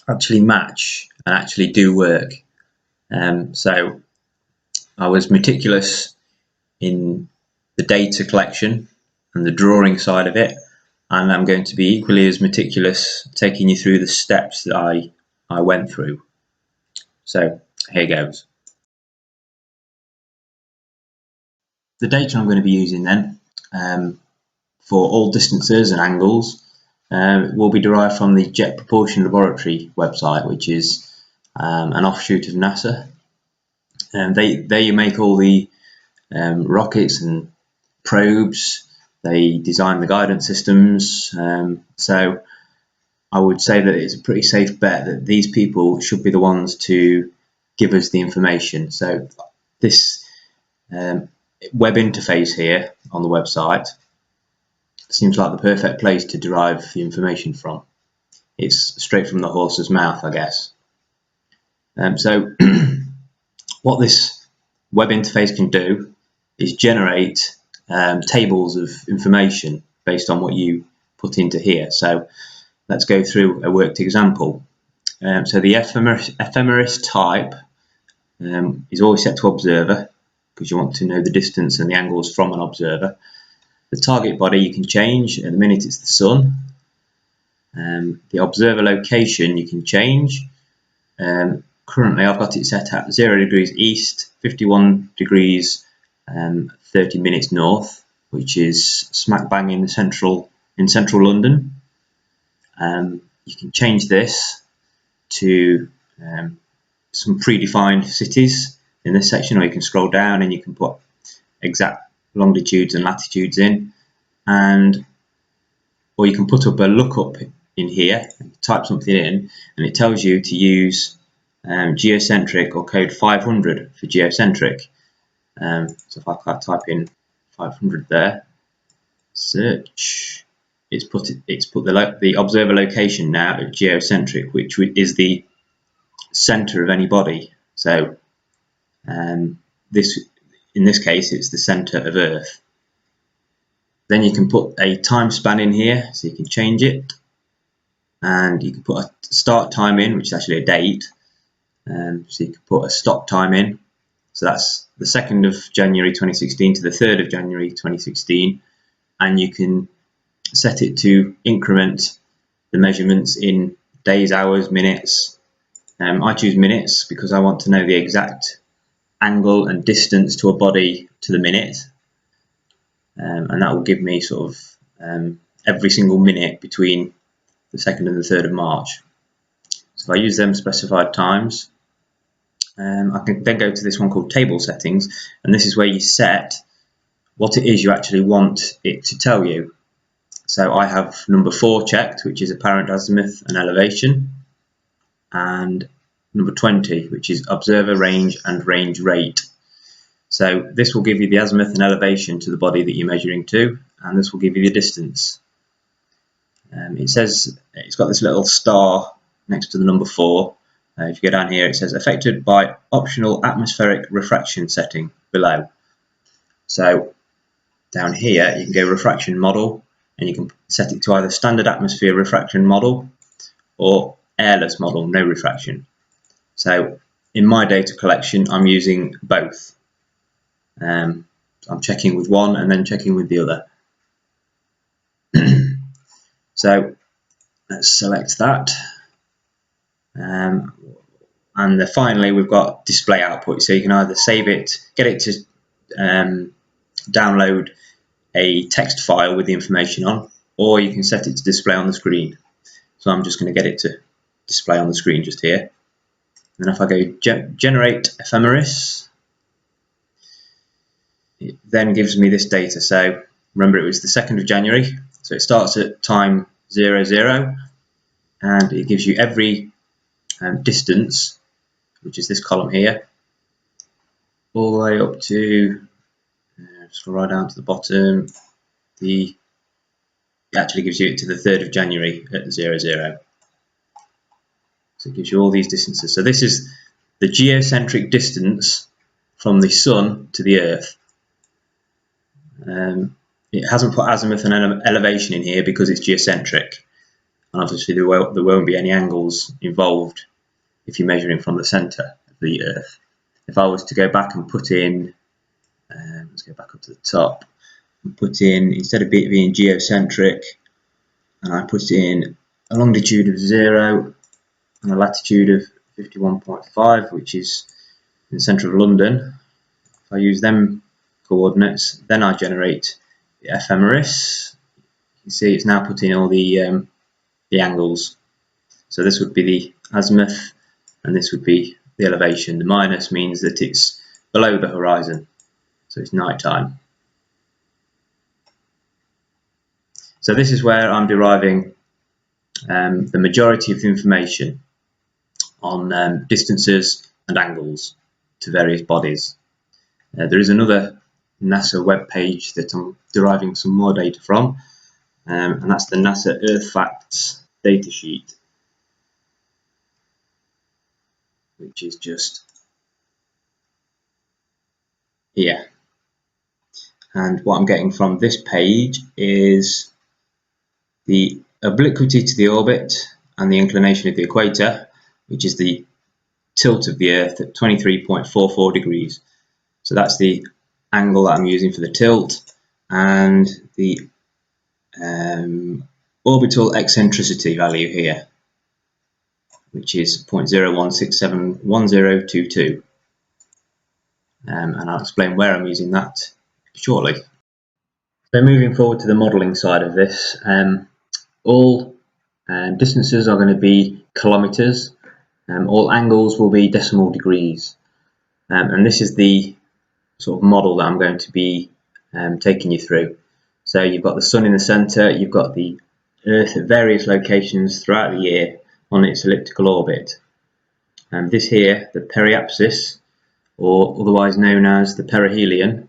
actually match and actually do work. So I was meticulous in the data collection and the drawing side of it, and I'm going to be equally as meticulous taking you through the steps that I went through. So here goes. The data I'm going to be using then for all distances and angles will be derived from the Jet Propulsion Laboratory website, which is an offshoot of NASA. They make all the rockets and probes. They design the guidance systems. So I would say that it's a pretty safe bet that these people should be the ones to give us the information. So this web interface here on the website seems like the perfect place to derive the information from. It's straight from the horse's mouth, I guess. So what this web interface can do is generate tables of information based on what you put into here. So let's go through a worked example. So the ephemeris type is always set to observer because you want to know the distance and the angles from an observer. The target body you can change. At the minute it's the sun. The observer location you can change. Currently I've got it set at 0 degrees east, 51 degrees 30 minutes north, which is smack bang in central London. You can change this to some predefined cities in this section, or you can scroll down and you can put exact longitudes and latitudes in, or you can put up a lookup in here, type something in, and it tells you to use geocentric or code 500 for geocentric. So if I type in 500 there, search, it's put the observer location now at geocentric, which is the center of any body. So in this case it's the center of Earth. Then you can put a time span in here, so you can change it, and you can put a start time in, which is actually a date. So you can put a stop time in, so that's the 2nd of January 2016 to the 3rd of January 2016, and you can set it to increment the measurements in days, hours, minutes. I choose minutes because I want to know the exact angle and distance to a body to the minute, and that will give me sort of every single minute between the 2nd and the 3rd of March. So if I use them specified times, I can then go to this one called table settings, and this is where you set what it is you actually want it to tell you. So I have number 4 checked, which is apparent azimuth and elevation, and number 20, which is observer range and range rate. So this will give you the azimuth and elevation to the body that you're measuring to, and this will give you the distance. It says it's got this little star next to the number 4. If you go down here, it says affected by optional atmospheric refraction setting below. So down here you can go refraction model, and you can set it to either standard atmosphere refraction model or airless model, no refraction. So in my data collection I'm using both. I'm checking with one and then checking with the other. So let's select that. And then finally we've got display output, so you can either save it, get it to download a text file with the information on, or you can set it to display on the screen. So I'm just going to get it to display on the screen just here. And if I go generate ephemeris, it then gives me this data. So remember, it was the 2nd of January, so it starts at time 00, and it gives you every distance, which is this column here, all the way up to scroll right down to the bottom. It actually gives you it to the 3rd of January at 00. So it gives you all these distances. So this is the geocentric distance from the sun to the Earth. It hasn't put azimuth and elevation in here because it's geocentric. and obviously there won't be any angles involved if you're measuring from the centre of the Earth. If I was to go back and put in, let's go back up to the top, and put in, instead of it being geocentric, and I put in a longitude of 0 and a latitude of 51.5, which is in the centre of London. If I use them coordinates, then I generate the ephemeris. You can see it's now putting all the angles. So this would be the azimuth, and this would be the elevation. The minus means that it's below the horizon, so it's night time. So this is where I'm deriving the majority of the information on distances and angles to various bodies. There is another NASA web page that I'm deriving some more data from, and that's the NASA Earth Facts datasheet, which is just here. And what I'm getting from this page is the obliquity to the orbit and the inclination of the equator, which is the tilt of the Earth at 23.44 degrees. So that's the angle that I'm using for the tilt, and the orbital eccentricity value here, which is 0.01671022. And I'll explain where I'm using that shortly. So moving forward to the modelling side of this, all distances are going to be kilometres, all angles will be decimal degrees, and this is the sort of model that I'm going to be taking you through. So you've got the sun in the centre, you've got the Earth at various locations throughout the year on its elliptical orbit. And this here, the periapsis, or otherwise known as the perihelion,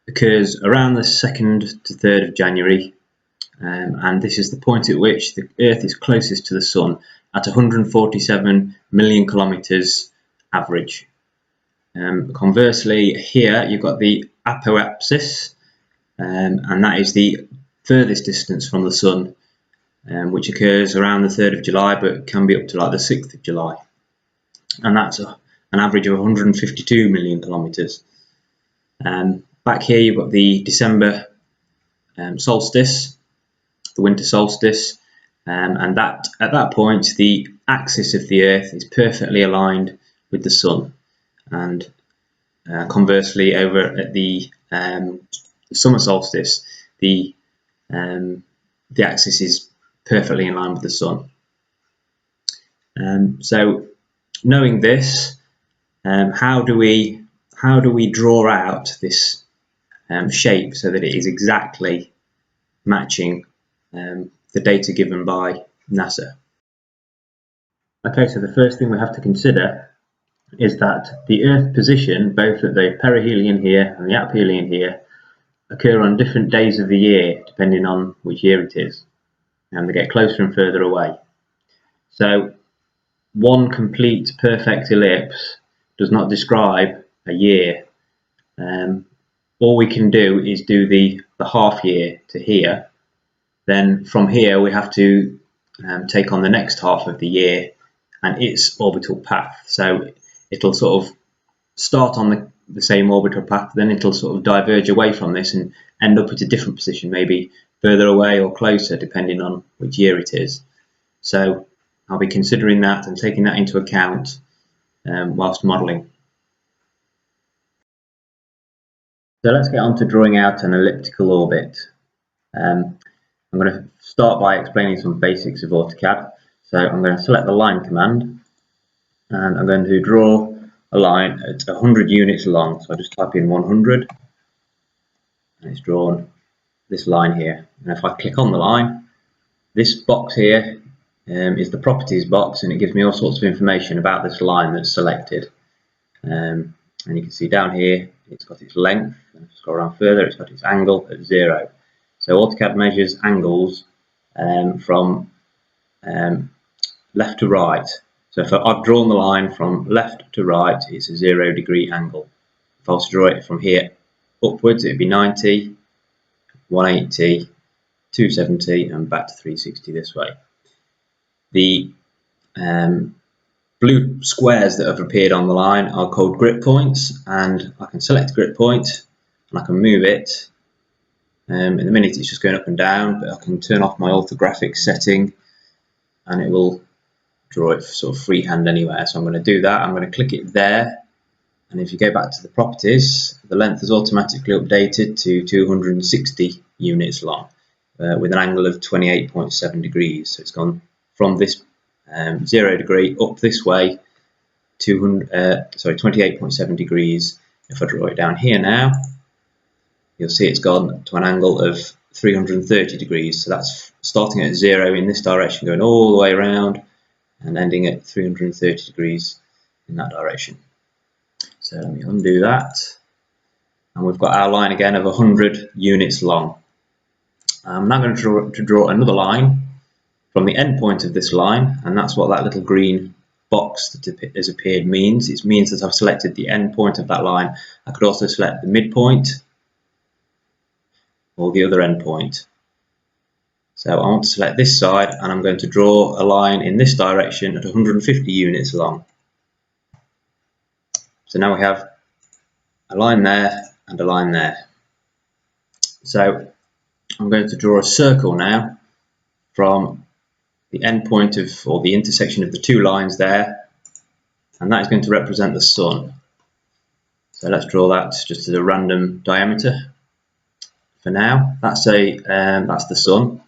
occurs around the 2nd to 3rd of January, and this is the point at which the Earth is closest to the Sun at 147 million kilometres average. Conversely, here you've got the apoapsis, and that is the furthest distance from the Sun, which occurs around the 3rd of July, but can be up to like the 6th of July, and that's an average of 152 million kilometres. Back here you've got the December solstice, the winter solstice, and that at that point the axis of the Earth is perfectly aligned with the Sun, and conversely over at the summer solstice the axis is perfectly in line with the Sun. So knowing this, how do we draw out this shape so that it is exactly matching the data given by NASA? Okay, so the first thing we have to consider is that the Earth position, both at the perihelion here and the aphelion here, occur on different days of the year depending on which year it is, and they get closer and further away. So one complete perfect ellipse does not describe a year. All we can do is do the half year to here. Then from here we have to take on the next half of the year and its orbital path. So it'll sort of start on the same orbital path, then it'll sort of diverge away from this and end up at a different position, maybe further away or closer depending on which year it is. So I'll be considering that and taking that into account whilst modelling. So let's get on to drawing out an elliptical orbit. I'm going to start by explaining some basics of AutoCAD. So I'm going to select the line command, and I'm going to draw a line at 100 units long. So I just type in 100, and it's drawn this line here. And if I click on the line, this box here is the properties box, and it gives me all sorts of information about this line that's selected. And you can see down here it's got its length, and if I scroll around further it's got its angle at 0. So AutoCAD measures angles from left to right. So if I've drawn the line from left to right, it's a 0 degree angle. If I was to draw it from here upwards, it would be 90, 180, 270 and back to 360 this way. the blue squares that have appeared on the line are called grip points, and I can select a grip point and I can move it. In the minute it's just going up and down, but I can turn off my orthographic setting and it will draw it sort of freehand anywhere. So I'm going to do that. I'm going to click it there, and if you go back to the properties, the length is automatically updated to 260 units long with an angle of 28.7 degrees. So it's gone from this 0 degree up this way, 28.7 degrees. If I draw it down here now, you'll see it's gone to an angle of 330 degrees. So that's starting at 0 in this direction, going all the way around and ending at 330 degrees in that direction. So let me undo that, and we've got our line again of 100 units long. I'm now going to draw another line from the end point of this line, and that's what that little green box that has appeared means. It means that I've selected the end point of that line. I could also select the midpoint or the other end point. So I want to select this side, and I'm going to draw a line in this direction at 150 units long. So now we have a line there and a line there. So I'm going to draw a circle now from the end point of, or the intersection of the two lines there, and that is going to represent the sun. So let's draw that just as a random diameter for now. That's the sun.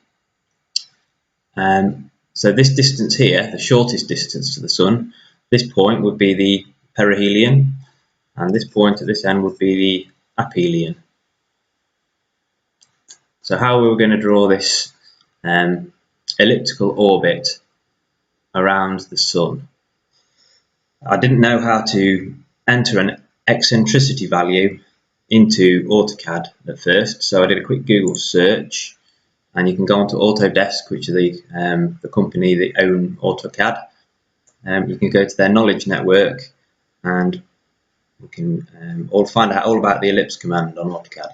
So this distance here, the shortest distance to the sun, this point would be the perihelion, and this point at this end would be the aphelion. So how are we going to draw this elliptical orbit around the sun? I didn't know how to enter an eccentricity value into AutoCAD at first, so I did a quick Google search, and you can go onto Autodesk, which are the company that own AutoCAD. You can go to their knowledge network, and we can all find out all about the ellipse command on AutoCAD.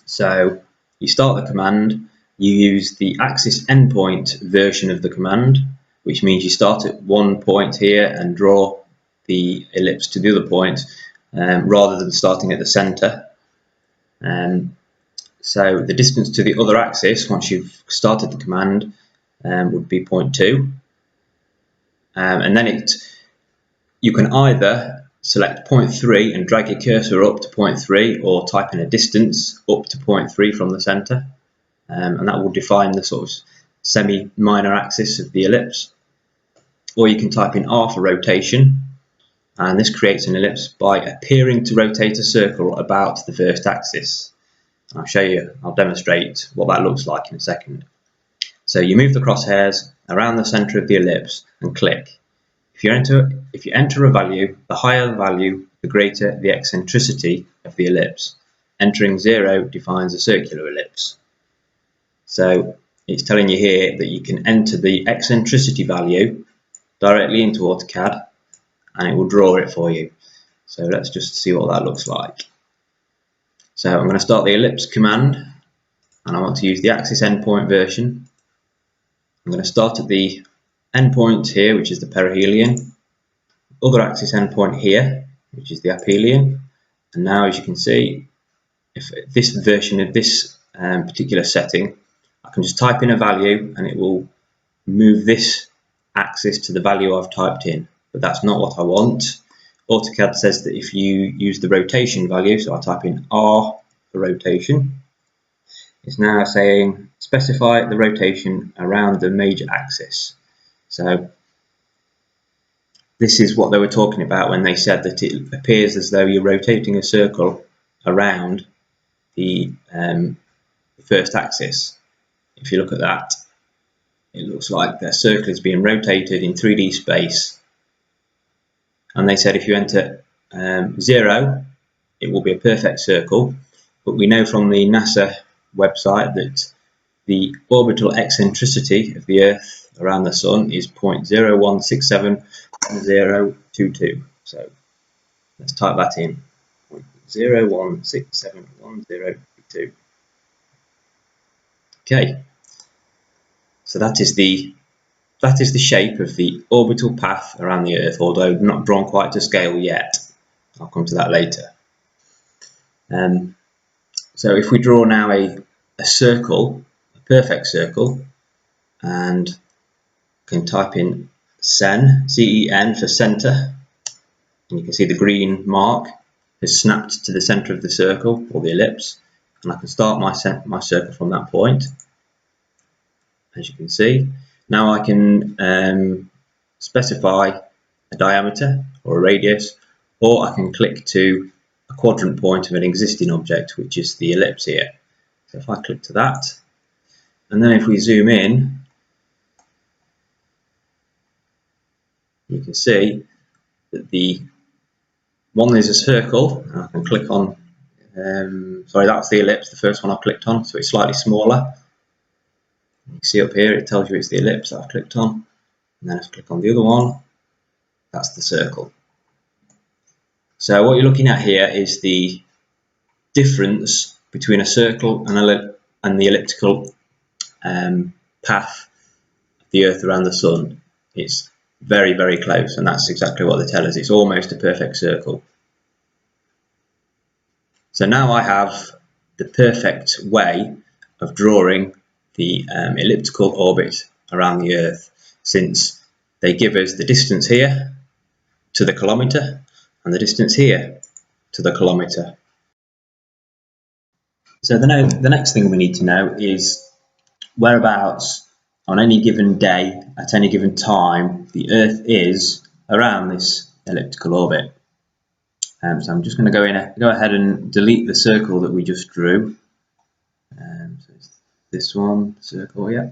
So you start the command, you use the axis endpoint version of the command, which means you start at one point here and draw the ellipse to the other point, rather than starting at the center. So the distance to the other axis, once you've started the command, would be 0.2. And then you can either select 0.3 and drag your cursor up to 0.3, or type in a distance up to 0.3 from the center, and that will define the sort of semi-minor axis of the ellipse. Or you can type in R for rotation, and this creates an ellipse by appearing to rotate a circle about the first axis. I'll demonstrate what that looks like in a second. So you move the crosshairs around the center of the ellipse and click. If you enter a value, the higher the value, the greater the eccentricity of the ellipse. Entering 0 defines a circular ellipse. So it's telling you here that you can enter the eccentricity value directly into AutoCAD, and it will draw it for you. So let's just see what that looks like. So I'm going to start the ellipse command, and I want to use the axis endpoint version. I'm going to start at the endpoint here, which is the perihelion, other axis endpoint here, which is the aphelion, and now, as you can see, if this version of this particular setting, I can just type in a value and it will move this axis to the value I've typed in, but that's not what I want. AutoCAD says that if you use the rotation value, so I type in R for rotation, it's now saying specify the rotation around the major axis. So this is what they were talking about when they said that it appears as though you're rotating a circle around the first axis. If you look at that, it looks like the circle is being rotated in 3D space. And they said if you enter 0, it will be a perfect circle. But we know from the NASA website that the orbital eccentricity of the Earth around the Sun is 0.01671022. So let's type that in, 0.01671022. Okay, so that is the that is the shape of the orbital path around the Earth, although not drawn quite to scale yet. I'll come to that later. So if we draw now a circle, a perfect circle, and can type in CEN, C-E-N for centre, and you can see the green mark has snapped to the centre of the circle, or the ellipse, and I can start my circle from that point, as you can see. Now I can specify a diameter or a radius, or I can click to a quadrant point of an existing object, which is the ellipse here. So if I click to that, and then if we zoom in, you can see that the one is a circle, and I can click on, sorry, that's the ellipse, the first one I clicked on, so it's slightly smaller. You can see up here it tells you it's the ellipse that I've clicked on, and then if I click on the other one, that's the circle. So what you're looking at here is the difference between a circle and the elliptical path of the Earth around the Sun. It's very, very close, and that's exactly what they tell us. It's almost a perfect circle. So now I have the perfect way of drawing the elliptical orbit around the Earth, since they give us the distance here to the kilometre and the distance here to the kilometre. So the next thing we need to know is whereabouts on any given day at any given time the Earth is around this elliptical orbit. So I'm just going to go ahead and delete the circle that we just drew. So it's this one, circle, yeah.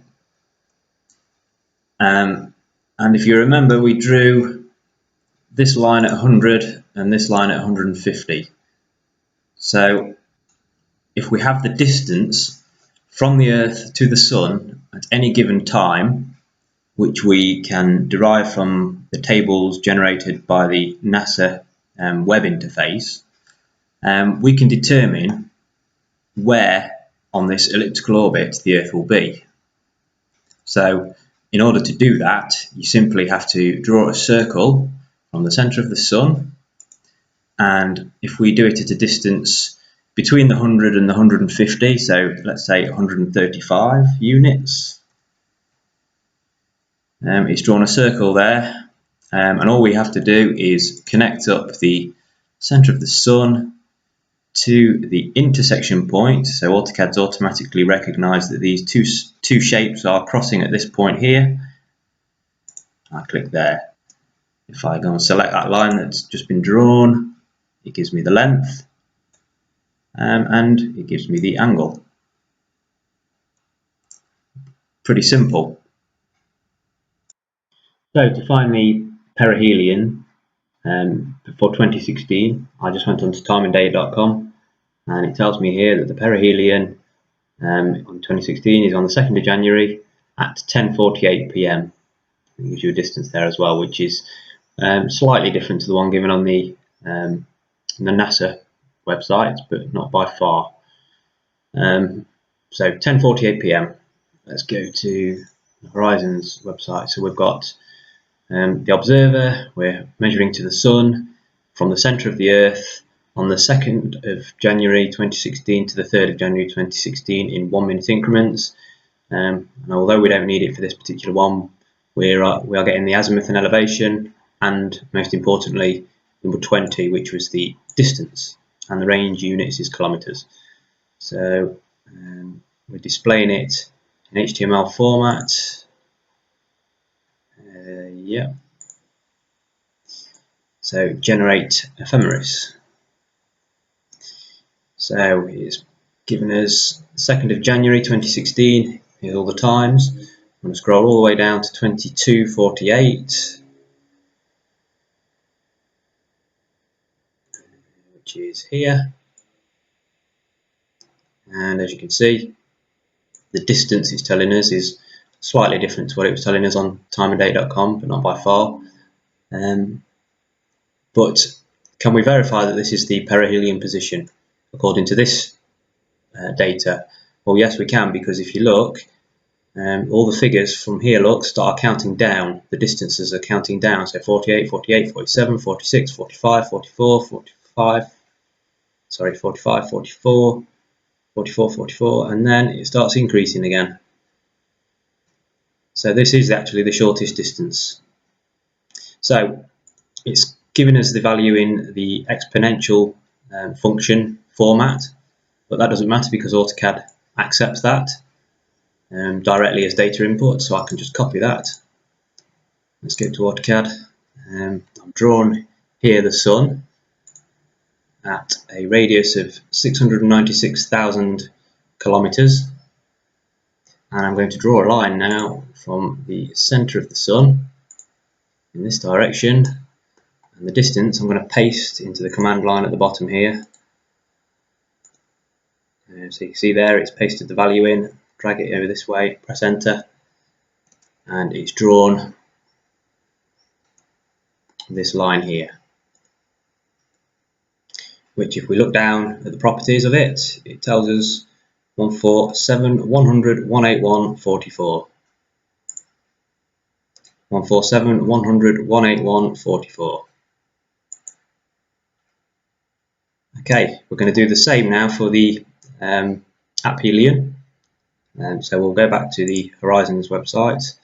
And if you remember, we drew this line at 100 and this line at 150. So if we have the distance from the Earth to the Sun at any given time, which we can derive from the tables generated by the NASA web interface, we can determine where on this elliptical orbit the Earth will be. So in order to do that, you simply have to draw a circle from the centre of the Sun, and if we do it at a distance between the 100 and the 150, so let's say 135 units, it's drawn a circle there, and all we have to do is connect up the centre of the Sun to the intersection point. So AutoCAD's automatically recognised that these two shapes are crossing at this point here. I click there. If I go and select that line that's just been drawn, it gives me the length, and it gives me the angle. Pretty simple. So to find the perihelion for 2016, I just went onto timeanddate.com, and it tells me here that the perihelion on 2016 is on the 2nd of January at 10:48 p.m. It gives you a distance there as well, which is slightly different to the one given on the NASA website, but not by far. So 10:48 p.m. Let's go to Horizon's website. So we've got the observer. We're measuring to the Sun from the centre of the Earth on the 2nd of January 2016 to the 3rd of January 2016 in 1 minute increments. And although we don't need it for this particular one, we are getting the azimuth and elevation, and most importantly number 20, which was the distance, and the range units is kilometres. So we're displaying it in HTML format. Yeah. So generate ephemeris. So it's given us 2nd of January 2016. Here's all the times. I'm going to scroll all the way down to 22:48, which is here. And as you can see, the distance it's telling us is slightly different to what it was telling us on timeanddate.com, but not by far. But can we verify that this is the perihelion position according to this data? Well, yes, we can, because if you look, all the figures from here, look, start counting down. The distances are counting down. So 48, 48, 47, 46, 45, 44, 45, sorry, 45, 44, 44, 44, and then it starts increasing again. So this is actually the shortest distance. So it's giving us the value in the exponential function format, but that doesn't matter because AutoCAD accepts that directly as data input, so I can just copy that. Let's go to AutoCAD. I've drawn here the sun at a radius of 696,000 kilometers, and I'm going to draw a line now from the center of the sun in this direction, and the distance I'm going to paste into the command line at the bottom here. So you can see there it's pasted the value in, drag it over this way, press enter, and it's drawn this line here, which if we look down at the properties of it, it tells us 147, 100, 181, 44. 147, 100, 181, 44. Okay, we're going to do the same now for the aphelion. So we'll go back to the Horizons website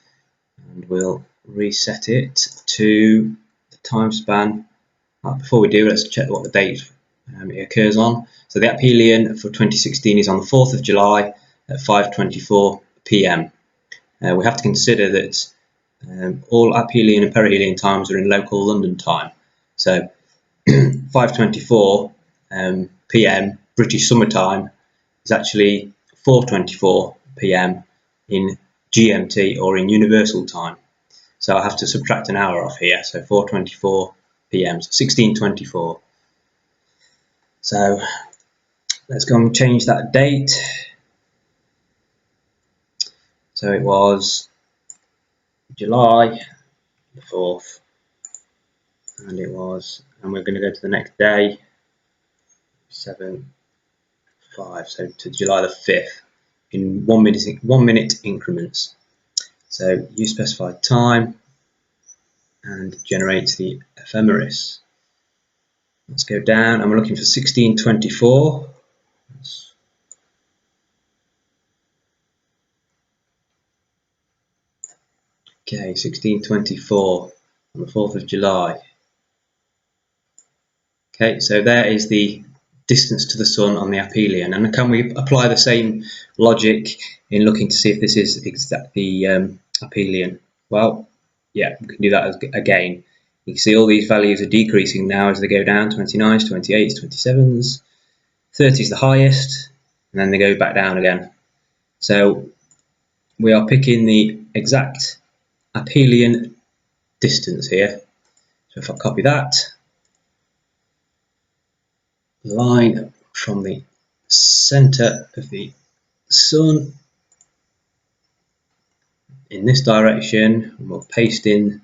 and we'll reset it to the time span. Before we do, let's check what the date it occurs on. So the aphelion for 2016 is on the 4th of July at 5:24 p.m. We have to consider that all aphelion and perihelion times are in local London time. So 5:24 p.m. British summertime is actually 4:24 p.m. in GMT or in universal time. So I have to subtract an hour off here. So 4:24 p.m. So 16:24. So let's go and change that date. So it was July the 4th, and we're going to go to the next day, 7/5, so to July the 5th in 1 minute increments. So you specify time and generate the ephemeris. Let's go down, and we're looking for 16:24. Okay, 16:24 on the 4th of July. Okay, so there is the distance to the sun on the aphelion. And can we apply the same logic in looking to see if this is exactly aphelion? Well, yeah, we can do that again. You can see all these values are decreasing now as they go down, 29s, 28s, 27s, 30 is the highest, and then they go back down again. So we are picking the exact aphelion distance here. So if I copy that line from the center of the sun in this direction, and we'll paste in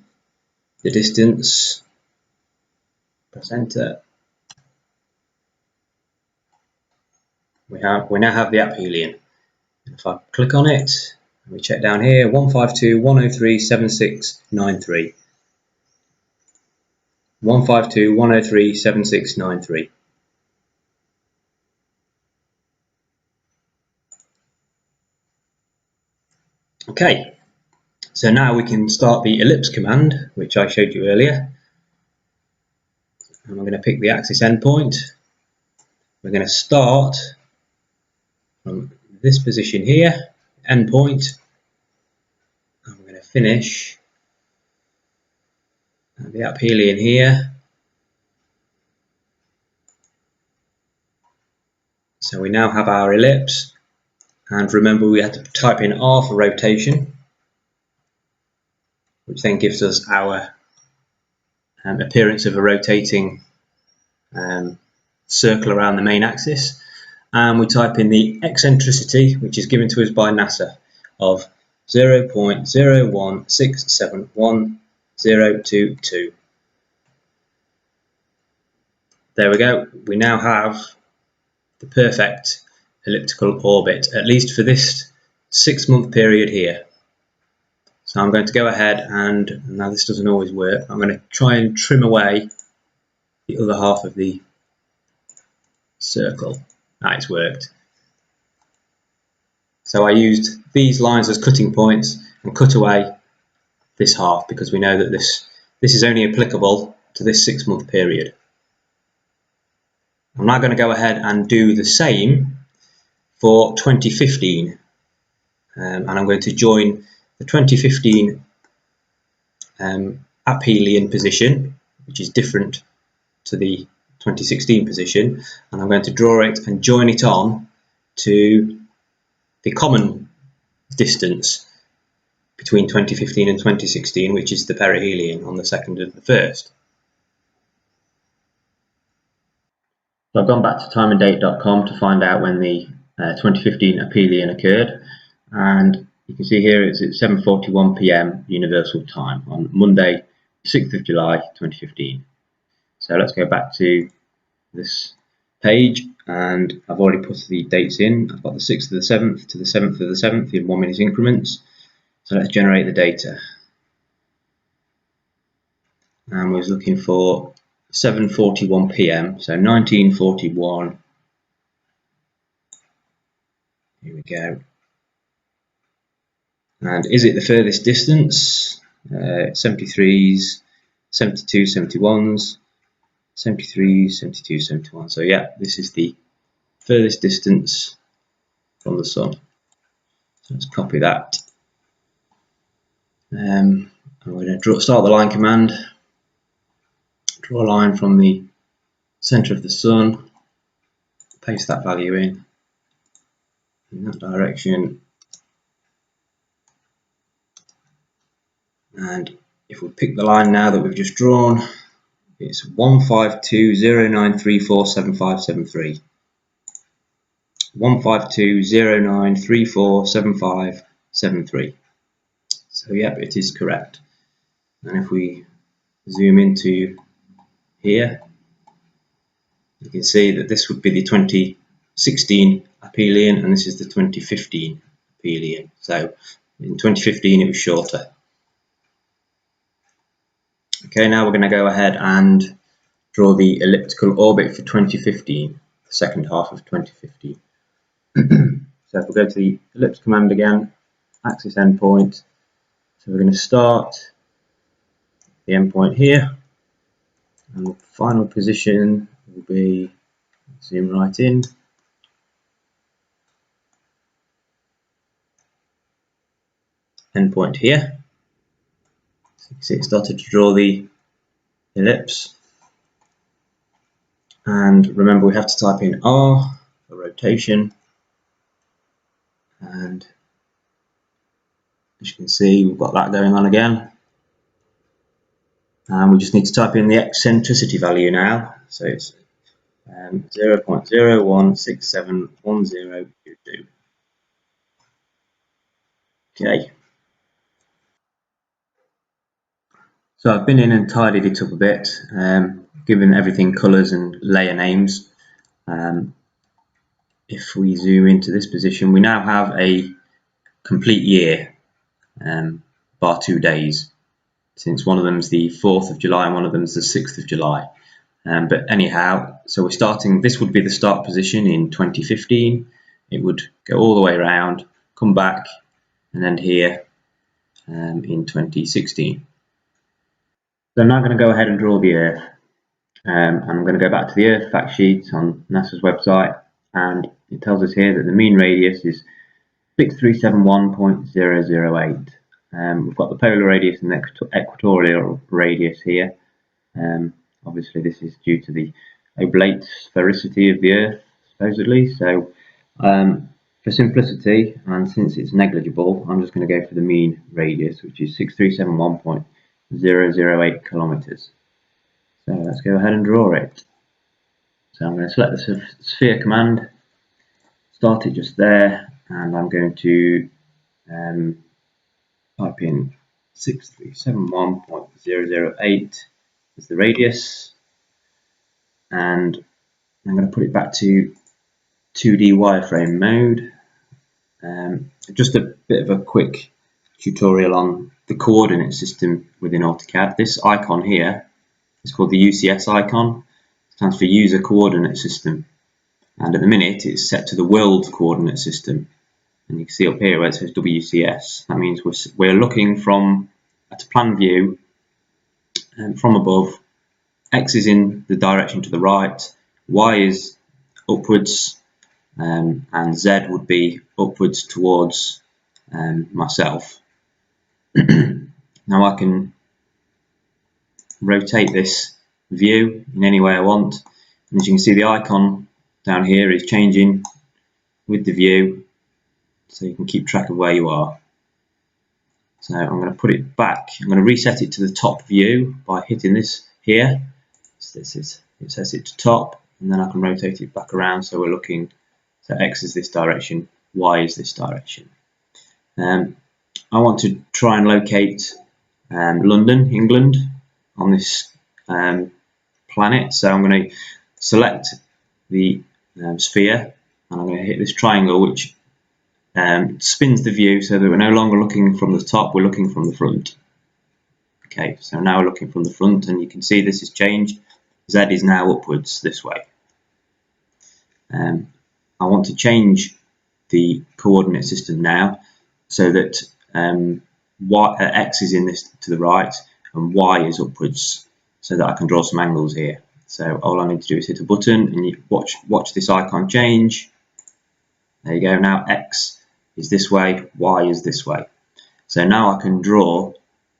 the distance, press enter. We now have the aphelion. If I click on it, and we check down here, 152, 103, 7693. 152, 103, 7693. Okay, so now we can start the ellipse command, which I showed you earlier. And I'm going to pick the axis endpoint. We're going to start from this position here, endpoint, and we're going to finish at the aphelion here. So we now have our ellipse, and remember we had to type in R for rotation, which then gives us our appearance of a rotating circle around the main axis, and we type in the eccentricity, which is given to us by NASA, of 0.01671,022. There we go. We now have the perfect elliptical orbit, at least for this 6-month period here. So I'm going to go ahead and, now this doesn't always work, I'm going to try and trim away the other half of the circle. It's worked. So I used these lines as cutting points and cut away this half, because we know that this is only applicable to this 6-month period. I'm now going to go ahead and do the same for 2015, and I'm going to join the 2015 aphelion position, which is different to the 2016 position, and I'm going to draw it and join it on to the common distance between 2015 and 2016, which is the perihelion on the second of the first. So I've gone back to timeanddate.com to find out when the 2015 aphelion occurred, and you can see here it's at 7:41 p.m. Universal Time on Monday, 6th of July 2015. So let's go back to this page, and I've already put the dates in. I've got the 6th of the 7th to the 7th of the 7th in 1 minute increments. So let's generate the data. And we're looking for 7:41 p.m. so 1941. Here we go. And is it the furthest distance? 73s, 72, 71s, 73, 72, 71. So yeah, this is the furthest distance from the sun. So let's copy that. I'm going to start the line command. Draw a line from the center of the sun. Paste that value in that direction. And if we pick the line now that we've just drawn, it's 15209347573. 15209347573. So yep, it is correct. And if we zoom into here, you can see that this would be the 2016 aphelion and this is the 2015 aphelion. So in 2015 it was shorter. Okay, now we're going to go ahead and draw the elliptical orbit for 2015, the second half of 2015. So if we go to the ellipse command again, axis endpoint, so we're going to start the endpoint here, and the final position will be, zoom right in, endpoint here. So you can see it started to draw the ellipse, and remember we have to type in R for rotation, and as you can see we've got that going on again, and we just need to type in the eccentricity value now, so it's 0.01671022. Okay, so I've been in and tidied it up a bit, given everything colours and layer names. If we zoom into this position, we now have a complete year, bar 2 days, since one of them is the 4th of July and one of them is the 6th of July. But anyhow, so we're starting, this would be the start position in 2015. It would go all the way around, come back, and end here in 2016. So I'm now going to go ahead and draw the Earth. I'm going to go back to the Earth fact sheet on NASA's website, and it tells us here that the mean radius is 6371.008. We've got the polar radius and the equatorial radius here. Obviously this is due to the oblate sphericity of the Earth, supposedly. So for simplicity, and since it's negligible, I'm just going to go for the mean radius, which is 6371.008 kilometers. So let's go ahead and draw it. So I'm going to select the sphere command, start it just there, and I'm going to type in 6371.008 as the radius, and I'm going to put it back to 2D wireframe mode. just a bit of a quick tutorial on the coordinate system within AutoCAD. This icon here is called the UCS icon. It stands for User Coordinate System, and at the minute it's set to the World Coordinate System. And you can see up here where it says WCS. That means we're looking from at a plan view from above. X is in the direction to the right, Y is upwards, and Z would be upwards towards myself. Now I can rotate this view in any way I want, and as you can see, the icon down here is changing with the view, so you can keep track of where you are. So I'm going to put it back. I'm going to reset it to the top view by hitting this here. So it sets it to top, and then I can rotate it back around, so we're looking, so X is this direction, Y is this direction. I want to try and locate London, England, on this planet. So I'm going to select the sphere, and I'm going to hit this triangle, which spins the view so that we're no longer looking from the top, we're looking from the front. Okay, so now we're looking from the front, and you can see this has changed. Z is now upwards this way. I want to change the coordinate system now so that X is in this to the right and Y is upwards, so that I can draw some angles here. So all I need to do is hit a button, and you watch this icon change. There you go. Now X is this way, Y is this way. So now I can draw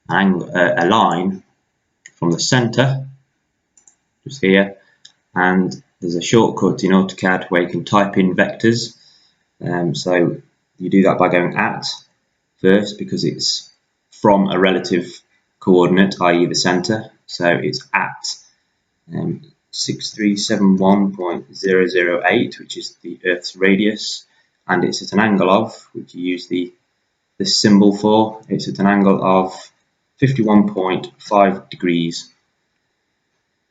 an angle, a line from the center, just here, and there's a shortcut in AutoCAD where you can type in vectors. So you do that by going at first, because it's from a relative coordinate, i.e. the center. So it's at 6371.008, which is the Earth's radius, and it's at an angle of, which you use this symbol for, it's at an angle of 51.5 degrees,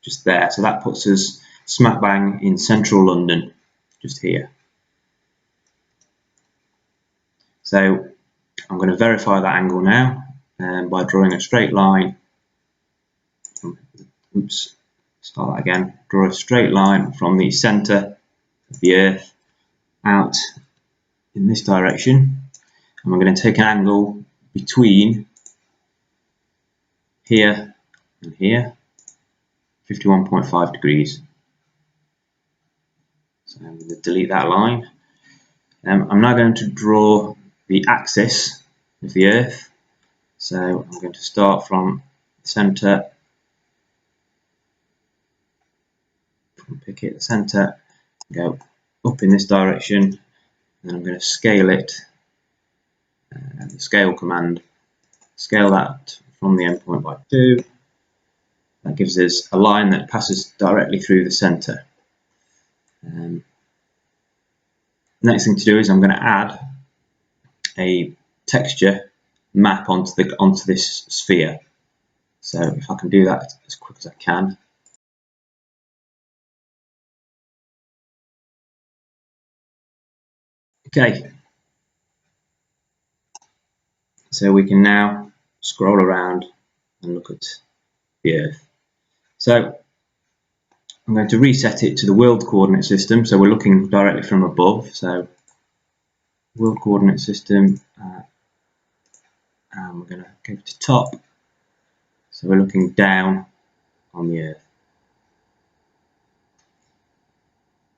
just there. So that puts us smack bang in central London, just here. So I'm going to verify that angle now by drawing a straight line. Oops, start that again. Draw a straight line from the center of the Earth out in this direction, and we're going to take an angle between here and here, 51.5 degrees. So I'm going to delete that line. I'm now going to draw the axis of the Earth. So I'm going to start from the center, pick it at the center, go up in this direction, and then I'm going to scale it, the scale command, scale that from the endpoint by 2. That gives us a line that passes directly through the center. Next thing to do is I'm going to add a texture map onto this sphere. So if I can do that as quick as I can. Okay, so we can now scroll around and look at the Earth. So I'm going to reset it to the world coordinate system, so we're looking directly from above. So world coordinate system, and we're going to go to top, so we're looking down on the Earth.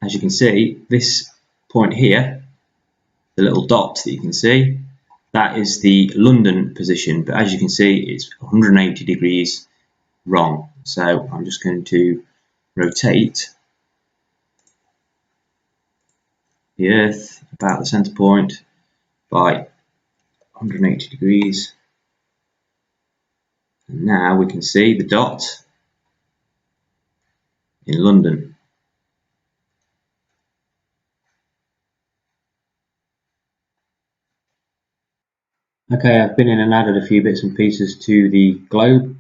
As you can see, this point here, the little dot that you can see, that is the London position, but as you can see, it's 180 degrees wrong. So I'm just going to rotate the Earth about the center point by 180 degrees. And now we can see the dot in London. Okay, I've been in and added a few bits and pieces to the globe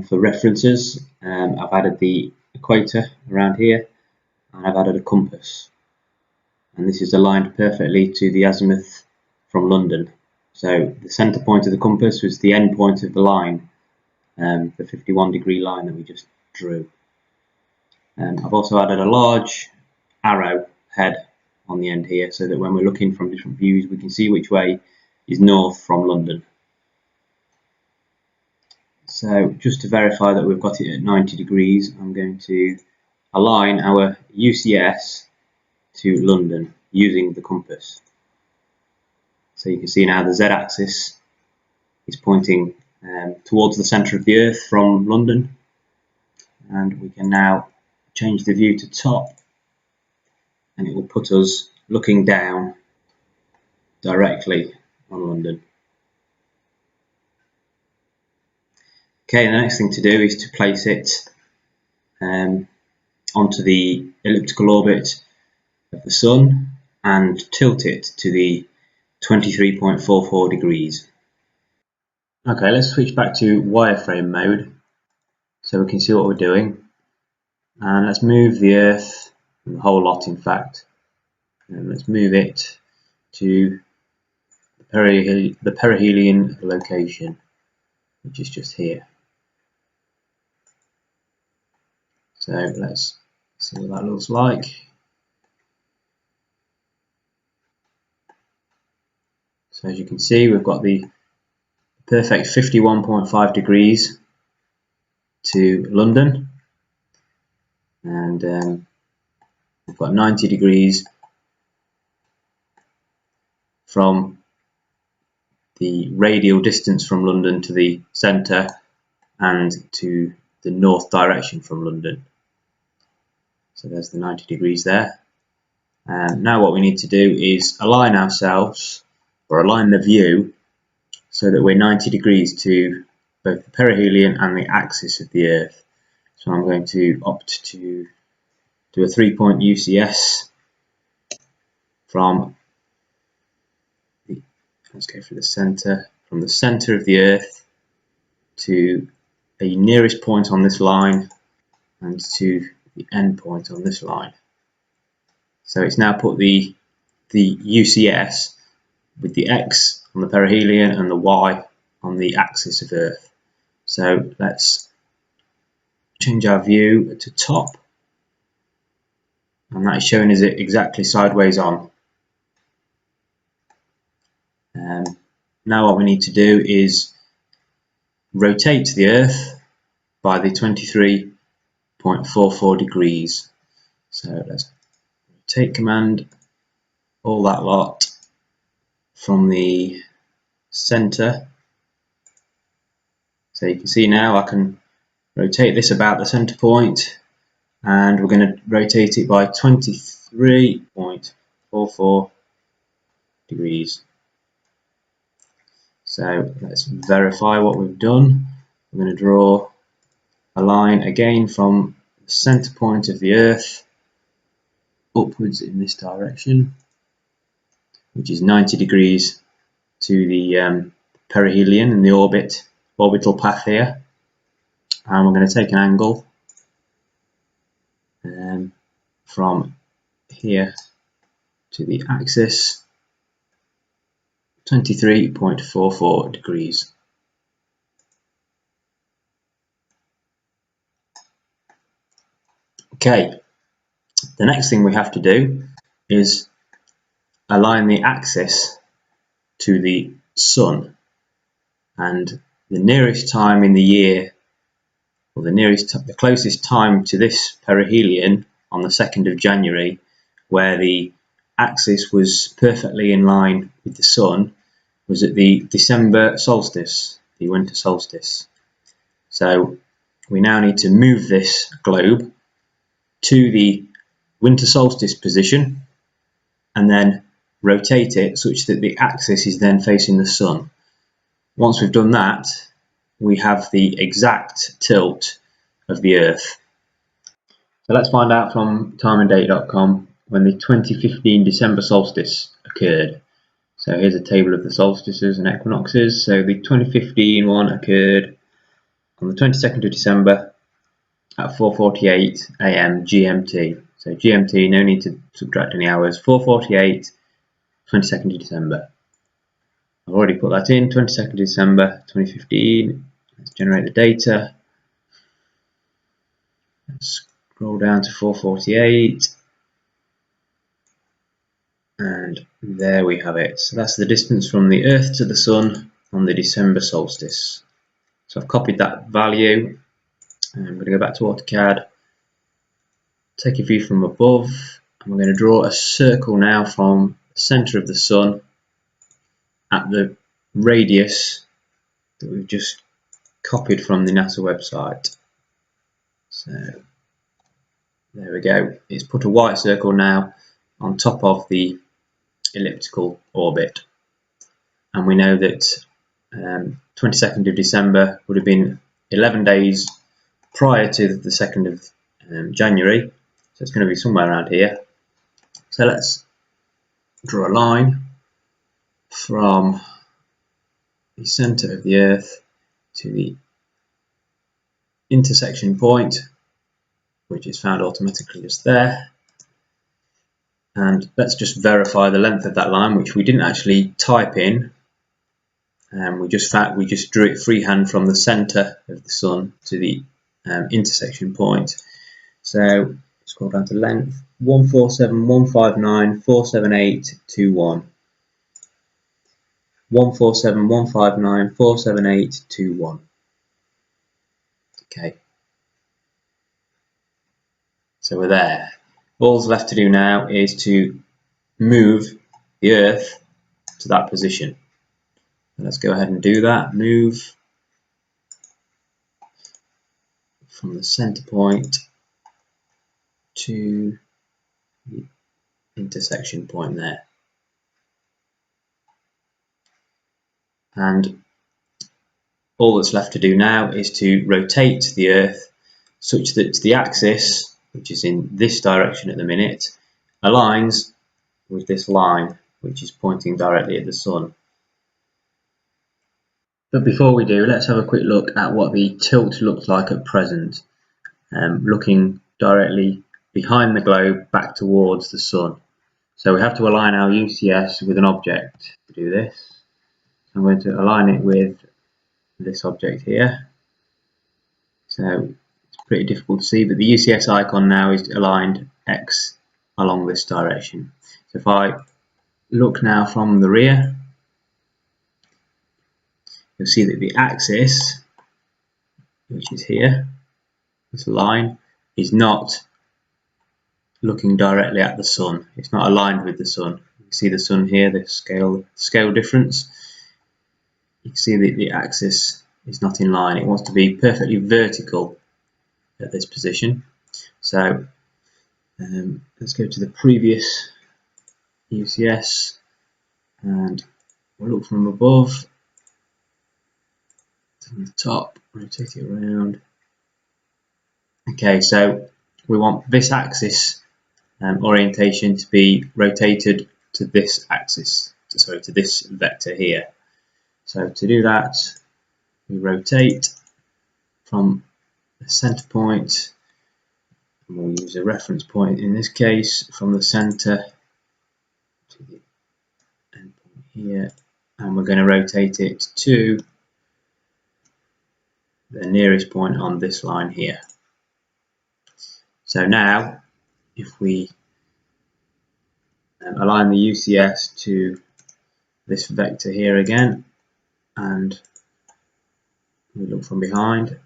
for references. I've added the equator around here, and I've added a compass. And this is aligned perfectly to the azimuth from London. So the centre point of the compass was the end point of the line, the 51-degree line that we just drew. I've also added a large arrow head on the end here, so that when we're looking from different views we can see which way is north from London. So just to verify that we've got it at 90 degrees, I'm going to align our UCS to London using the compass. So you can see now the Z-axis is pointing towards the centre of the Earth from London, and we can now change the view to top, and it will put us looking down directly on London. Okay, the next thing to do is to place it onto the elliptical orbit of the Sun and tilt it to the 23.44 degrees. Okay, let's switch back to wireframe mode so we can see what we're doing, and let's move the Earth, the whole lot in fact, and let's move it to the perihelion location, which is just here. So let's see what that looks like. So as you can see, we've got the perfect 51.5 degrees to London, and we've got 90 degrees from the radial distance from London to the centre and to the north direction from London. So there's the 90 degrees there. Now what we need to do is align ourselves, or align the view, so that we're 90 degrees to both the perihelion and the axis of the Earth. So I'm going to opt to do a 3-point UCS from let's go for the centre, from the centre of the Earth to the nearest point on this line and to the end point on this line. So it's now put the UCS with the X on the perihelion and the Y on the axis of Earth. So let's change our view to top, and that is showing us it exactly sideways on. Now what we need to do is rotate the Earth by the 23.44 degrees. So let's rotate command, all that lot from the centre. So you can see now I can rotate this about the centre point, and we're going to rotate it by 23.44 degrees. So let's verify what we've done. We're going to draw a line again from the centre point of the Earth upwards in this direction, which is 90 degrees to the perihelion and the orbital path here. And we're going to take an angle from here to the axis, 23.44 degrees. Okay, the next thing we have to do is align the axis to the Sun, and the nearest time in the year, or the closest time to this perihelion on the 2nd of January, where the axis was perfectly in line with the Sun, was at the December solstice, the winter solstice. So we now need to move this globe to the winter solstice position and then rotate it such that the axis is then facing the Sun. Once we've done that, we have the exact tilt of the Earth. So let's find out from timeanddate.com when the 2015 December solstice occurred. So here's a table of the solstices and equinoxes. So the 2015 one occurred on the 22nd of December at 4:48 AM GMT. So GMT, no need to subtract any hours. 4:48, 22nd of December. I've already put that in, 22nd December 2015. Let's generate the data. Let's scroll down to 448. And there we have it. So that's the distance from the Earth to the Sun on the December solstice. So I've copied that value. And I'm going to go back to AutoCAD, take a view from above, and we're going to draw a circle now from the center of the Sun at the radius that we've just copied from the NASA website. So there we go. It's put a white circle now on top of the elliptical orbit, and we know that 22nd of December would have been 11 days prior to the 2nd of January, so it's going to be somewhere around here. So let's draw a line from the center of the Earth to the intersection point, which is found automatically just there. And let's just verify the length of that line, which we didn't actually type in. We just drew it freehand from the center of the Sun to the intersection point. So scroll down to length 147,159,478,21. 147,159,478,21. Okay. So we're there. All's left to do now is to move the Earth to that position. Let's go ahead and do that. Move from the center point to the intersection point there. And all that's left to do now is to rotate the Earth such that the axis, which is in this direction at the minute, aligns with this line, which is pointing directly at the Sun. But before we do, let's have a quick look at what the tilt looks like at present, looking directly behind the globe back towards the Sun. So we have to align our UCS with an object to do this. I'm going to align it with this object here. So it's pretty difficult to see, but the UCS icon now is aligned X along this direction. So if I look now from the rear, you'll see that the axis, which is here, this line, is not looking directly at the Sun. It's not aligned with the Sun. You can see the Sun here, the scale difference. You can see that the axis is not in line. It wants to be perfectly vertical at this position. So let's go to the previous UCS and we'll look from above, from the top, rotate it around. Okay, so we want this axis orientation to be rotated to this axis, to this vector here. So to do that, we rotate from the center point, and we'll use a reference point in this case, from the center to the end point here, and we're going to rotate it to the nearest point on this line here. So now, if we align the UCS to this vector here again, and we look from behind,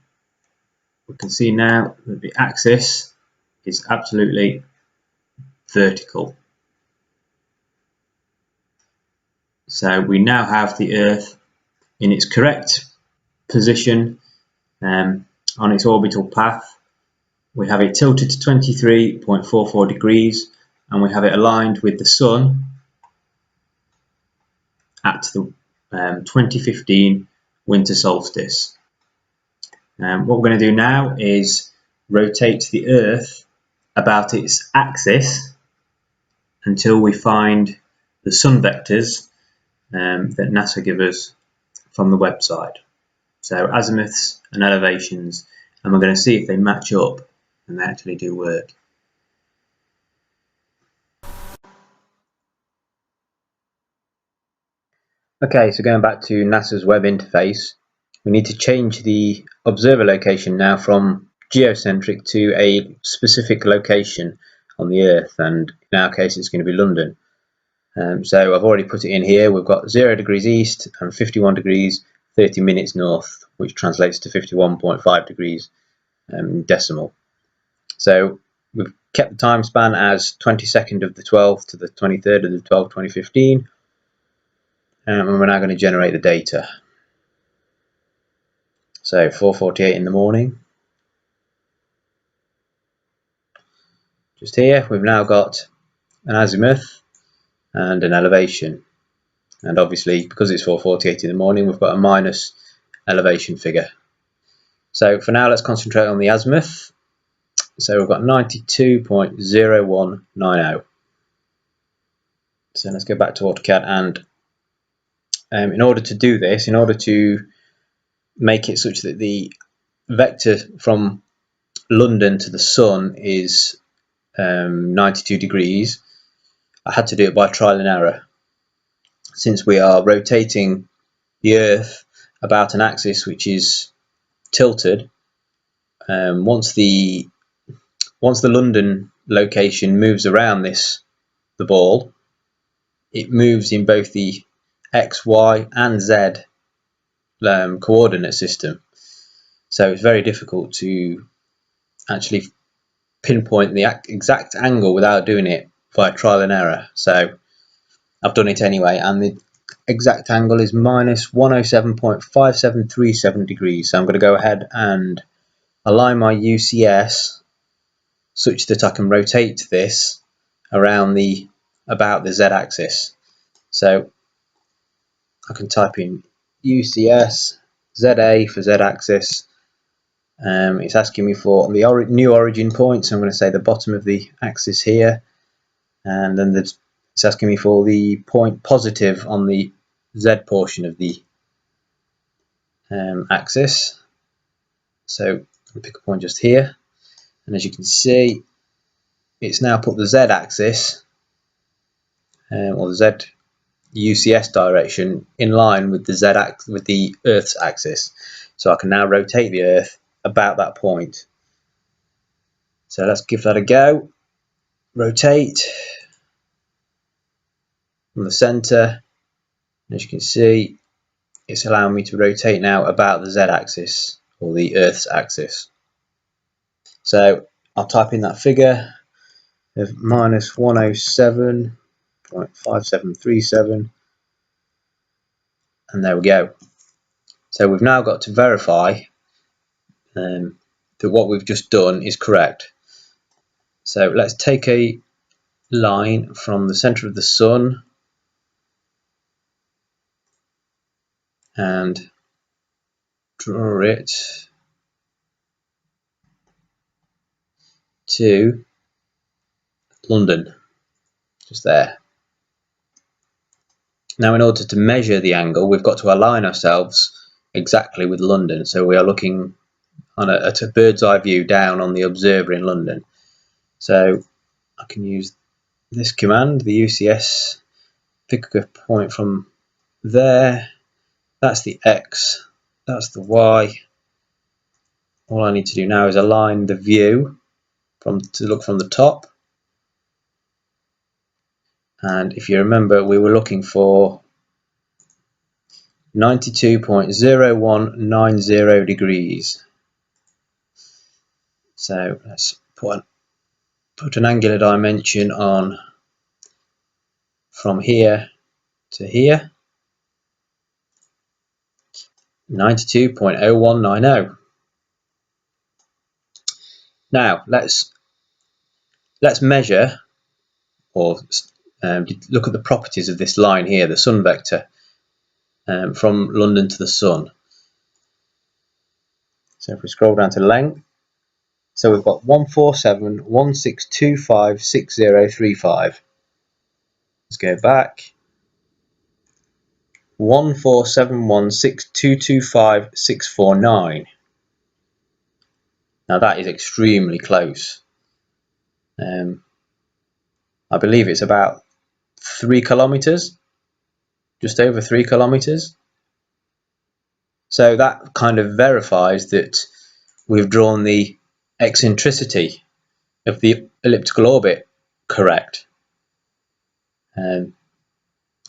we can see now that the axis is absolutely vertical. So we now have the Earth in its correct position on its orbital path. We have it tilted to 23.44 degrees, and we have it aligned with the Sun at the 2015 winter solstice. What we're going to do now is rotate the Earth about its axis until we find the Sun vectors that NASA give us from the website. So azimuths and elevations, and we're going to see if they match up and they actually do work. Okay, so going back to NASA's web interface, we need to change the observer location now from geocentric to a specific location on the Earth, and in our case it's going to be London. So I've already put it in here. We've got 0 degrees east and 51 degrees 30 minutes north, which translates to 51.5 degrees decimal. So we've kept the time span as 22nd of the 12th to the 23rd of the 12th, 2015, and we're now going to generate the data. So 4:48 in the morning. Just here, we've now got an azimuth and an elevation. And obviously, because it's 4:48 in the morning, we've got a minus elevation figure. So for now, let's concentrate on the azimuth. So we've got 92.0190. So let's go back to AutoCAD, and in order to do this, in order to make it such that the vector from London to the sun is 92 degrees, I had to do it by trial and error. Since we are rotating the Earth about an axis which is tilted, once the London location moves around the ball, it moves in both the X, Y, and Z coordinate system. So it's very difficult to actually pinpoint the exact angle without doing it via trial and error. So I've done it anyway, and the exact angle is minus 107.5737 degrees. So I'm going to go ahead and align my UCS such that I can rotate this around about the z-axis. So I can type in UCS ZA for z-axis. It's asking me for the new origin point, so I'm going to say the bottom of the axis here, and then it's asking me for the point positive on the Z portion of the axis. So I'll pick a point just here, and as you can see, it's now put the Z axis or the Z UCS direction in line with the Earth's axis. So I can now rotate the Earth about that point. So let's give that a go. Rotate from the center. As you can see, it's allowing me to rotate now about the Z-axis or the Earth's axis. So I'll type in that figure of minus 107.5737, and there we go. So we've now got to verify that what we've just done is correct. So let's take a line from the center of the sun and draw it to London, just there. Now, in order to measure the angle, we've got to align ourselves exactly with London. So we are looking at a bird's eye view down on the observer in London. So I can use this command, the UCS, pick a point from there. That's the X, that's the Y. All I need to do now is align the view to look from the top. And if you remember, we were looking for 92.0190 degrees. So let's put an angular dimension on from here to here, 92.0190. Now let's measure or look at the properties of this line here, the sun vector, from London to the sun. So if we scroll down to length, so we've got 14716256035. Let's go back. 14716225649. Now that is extremely close. I believe it's about 3 kilometers. just over 3 kilometers. So that kind of verifies that we've drawn the eccentricity of the elliptical orbit correct,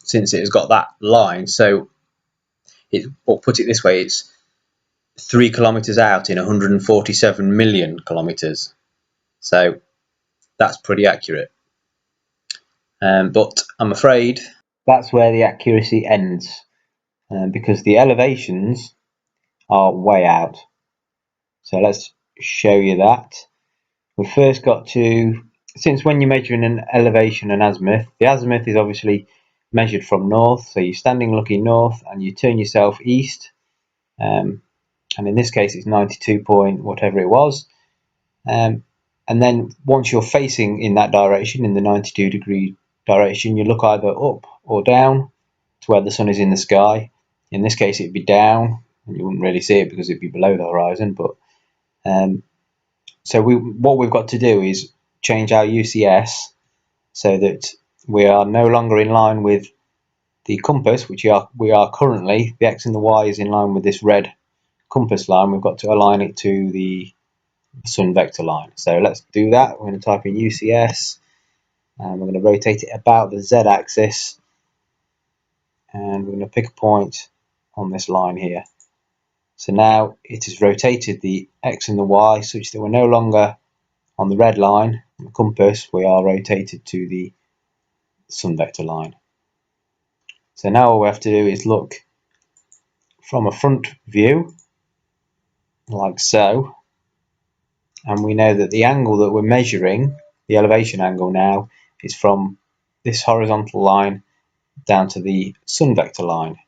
since it has got that line. So or put it this way, it's 3 kilometers out in 147 million kilometers. So that's pretty accurate. But I'm afraid that's where the accuracy ends, because the elevations are way out. So let's show you that. We've first got to, since when you're measuring an elevation and azimuth, the azimuth is obviously measured from north, so you're standing looking north and you turn yourself east, and in this case it's 92 point whatever it was, and then once you're facing in that direction, in the 92-degree direction, you look either up or down to where the sun is in the sky. In this case it'd be down, and you wouldn't really see it because it'd be below the horizon, but so what we've got to do is change our UCS so that we are no longer in line with the compass, which we are currently. The X and the Y is in line with this red compass line. We've got to align it to the sun vector line. So let's do that. We're going to type in UCS, and we're going to rotate it about the Z axis, and we're going to pick a point on this line here. So now it has rotated the X and the Y such that we're no longer on the red line, the compass, we are rotated to the sun vector line. So now all we have to do is look from a front view, like so, and we know that the angle that we're measuring, the elevation angle now, is from this horizontal line down to the sun vector line.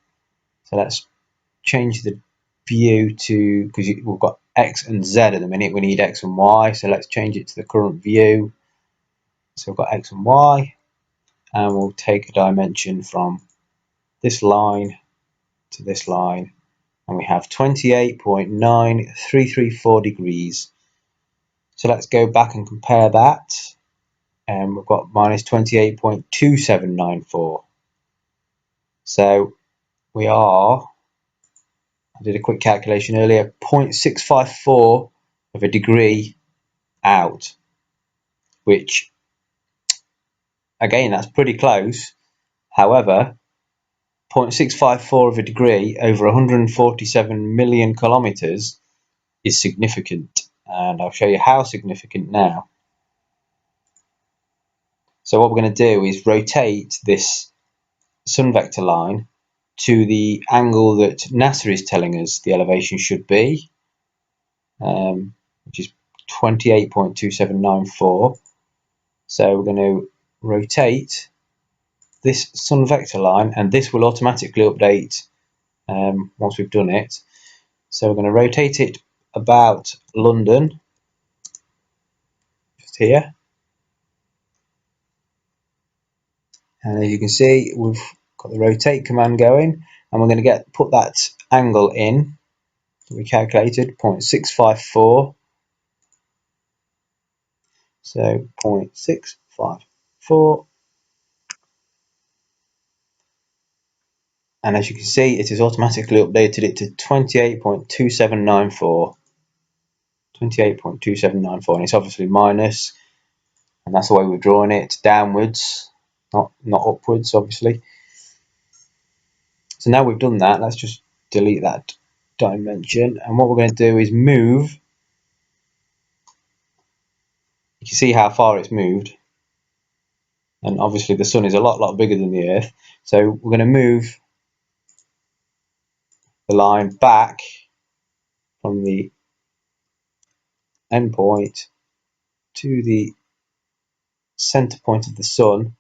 So let's change the view to, because we've got X and Z at the minute, we need X and Y, so let's change it to the current view. So we've got X and Y, and we'll take a dimension from this line to this line, and we have 28.9334 degrees. So let's go back and compare that, and we've got minus 28.2794. So we are, I did a quick calculation earlier, 0.654 of a degree out, which again, that's pretty close. However, 0.654 of a degree over 147 million kilometers is significant, and I'll show you how significant now. So what we're going to do is rotate this sun vector line to the angle that NASA is telling us the elevation should be, which is 28.2794. So we're going to rotate this sun vector line, and this will automatically update once we've done it. So we're going to rotate it about London, just here, and as you can see we've got the rotate command going, and we're going to put that angle in that we calculated, 0.654. So 0.654, and as you can see it has automatically updated it to 28.2794, and it's obviously minus, and that's the way we're drawing it, downwards, not upwards obviously. So now we've done that, let's just delete that dimension, and what we're going to do is move. You can see how far it's moved, and obviously the sun is a lot bigger than the Earth, so we're going to move the line back from the end point to the center point of the sun,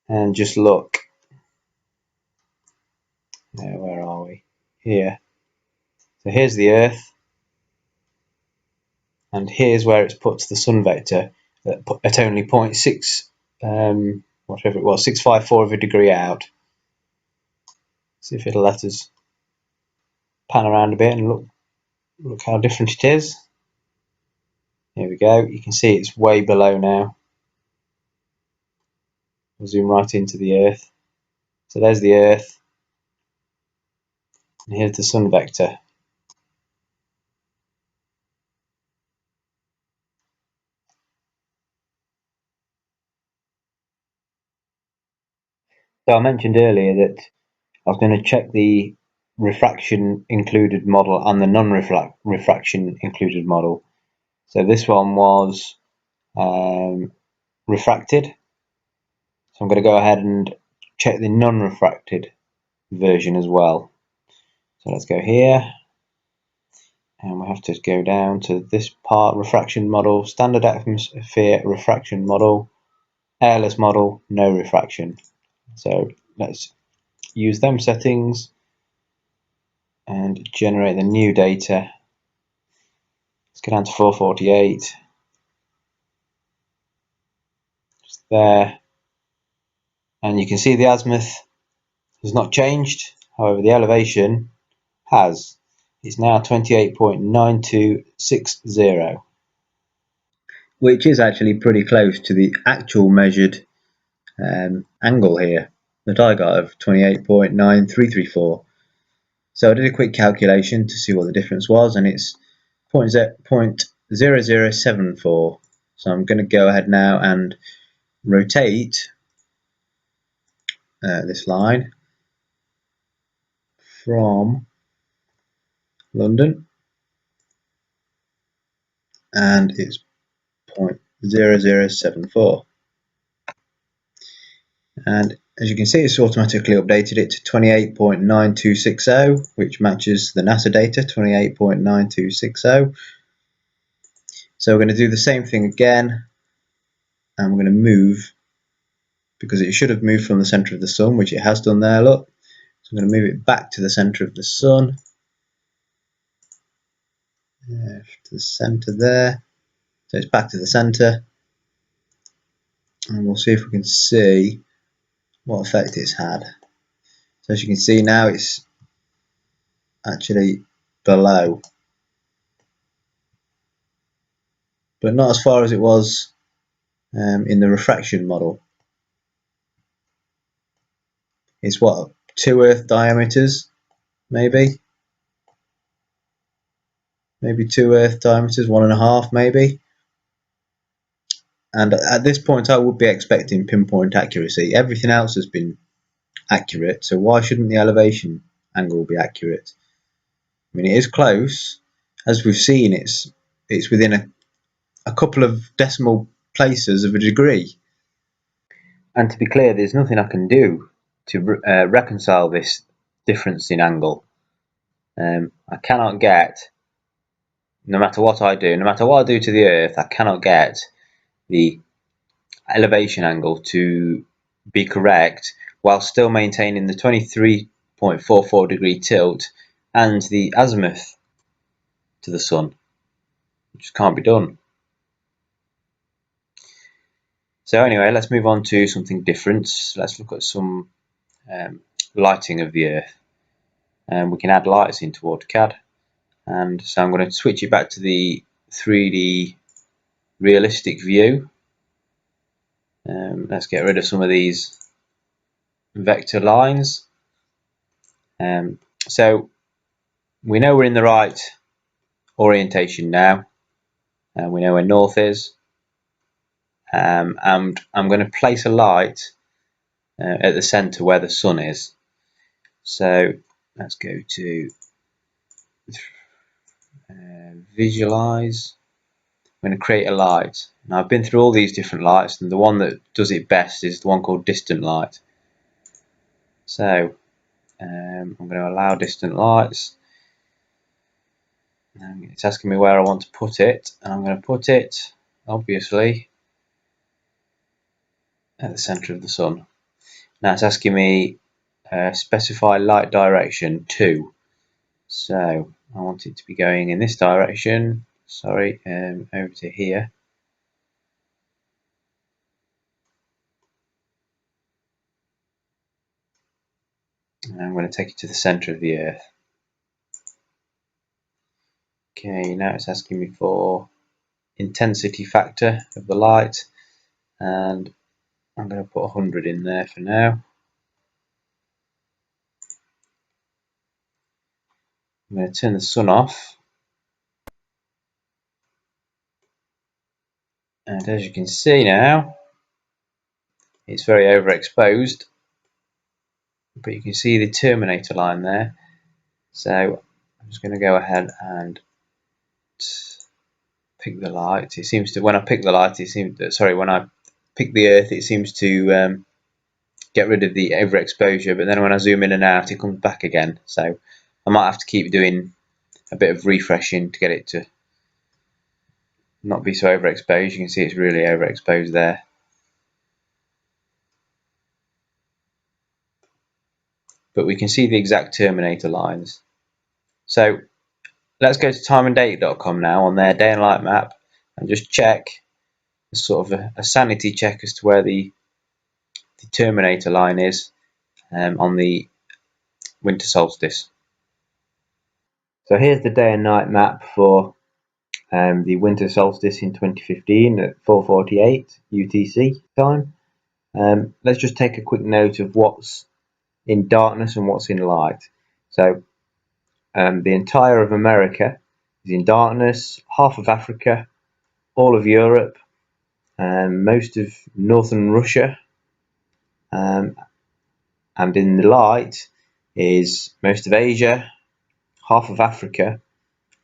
and just look. Now, where are we? Here. So here's the Earth, and here's where it's put the sun vector at only 0.6, whatever it was, 654 of a degree out. See if it'll let us pan around a bit and look how different it is. Here we go. You can see it's way below now. We'll zoom right into the Earth. So there's the Earth, and here's the Sun vector. So I mentioned earlier that I was going to check the refraction included model and the non-refraction included model. So this one was refracted. So I'm going to go ahead and check the non-refracted version as well. So let's go here, and we have to go down to this part: refraction model, standard atmosphere refraction model, airless model, no refraction. So let's use them settings and generate the new data. Let's go down to 448. Just there. And you can see the azimuth has not changed. However, the elevation has. It's now 28.9260. Which is actually pretty close to the actual measured angle here that I got of 28.9334. So I did a quick calculation to see what the difference was, and it's 0.0074. So I'm going to go ahead now and rotate this line from London, and it's 0.0074. And as you can see, it's automatically updated it to 28.9260, which matches the NASA data, 28.9260. So we're going to do the same thing again, and we're going to move, because it should have moved from the center of the sun, which it has done there, look. So I'm going to move it back to the center of the sun, to the center there. So it's back to the center, and we'll see if we can see what effect it's had. So as you can see now, it's actually below, but not as far as it was in the refraction model. It's what, 2 Earth diameters, maybe 2 Earth diameters, 1.5 maybe. And at this point I would be expecting pinpoint accuracy. Everything else has been accurate, so why shouldn't the elevation angle be accurate? I mean, it is close. As we've seen, it's within a couple of decimal places of a degree. And to be clear, there's nothing I can do to reconcile this difference in angle. I cannot get, no matter what I do, no matter what I do to the Earth, I cannot get the elevation angle to be correct while still maintaining the 23.44 degree tilt and the azimuth to the sun. It just can't be done. So anyway, let's move on to something different. Let's look at some lighting of the Earth. And we can add lights into AutoCAD. And so I'm going to switch it back to the 3D realistic view. Let's get rid of some of these vector lines. So we know we're in the right orientation now. We know where north is. And I'm going to place a light at the center where the sun is. So let's go to visualize. I'm going to create a light. Now I've been through all these different lights, and the one that does it best is the one called distant light. So I'm going to allow distant lights. And it's asking me where I want to put it, and I'm going to put it, obviously, at the center of the sun. Now it's asking me specify light direction 2. So I want it to be going in this direction. Sorry, over to here. And I'm going to take it to the center of the Earth. Okay, now it's asking me for intensity factor of the light, and I'm going to put 100 in there for now. I'm going to turn the sun off, and as you can see now, it's very overexposed, but you can see the terminator line there. So I'm just going to go ahead and pick the light. It seems to, when I pick the light, it seems to, sorry, when I pick the earth, it seems to get rid of the overexposure, but then when I zoom in and out, it comes back again. So I might have to keep doing a bit of refreshing to get it to not be so overexposed. You can see it's really overexposed there. But we can see the exact terminator lines. So let's go to timeanddate.com now on their day and light map and just check, sort of a sanity check as to where the terminator line is on the winter solstice. So here's the day and night map for the winter solstice in 2015 at 4:48 UTC time. Let's just take a quick note of what's in darkness and what's in light. So the entire of America is in darkness, half of Africa, all of Europe, most of northern Russia, and in the light is most of Asia, half of Africa,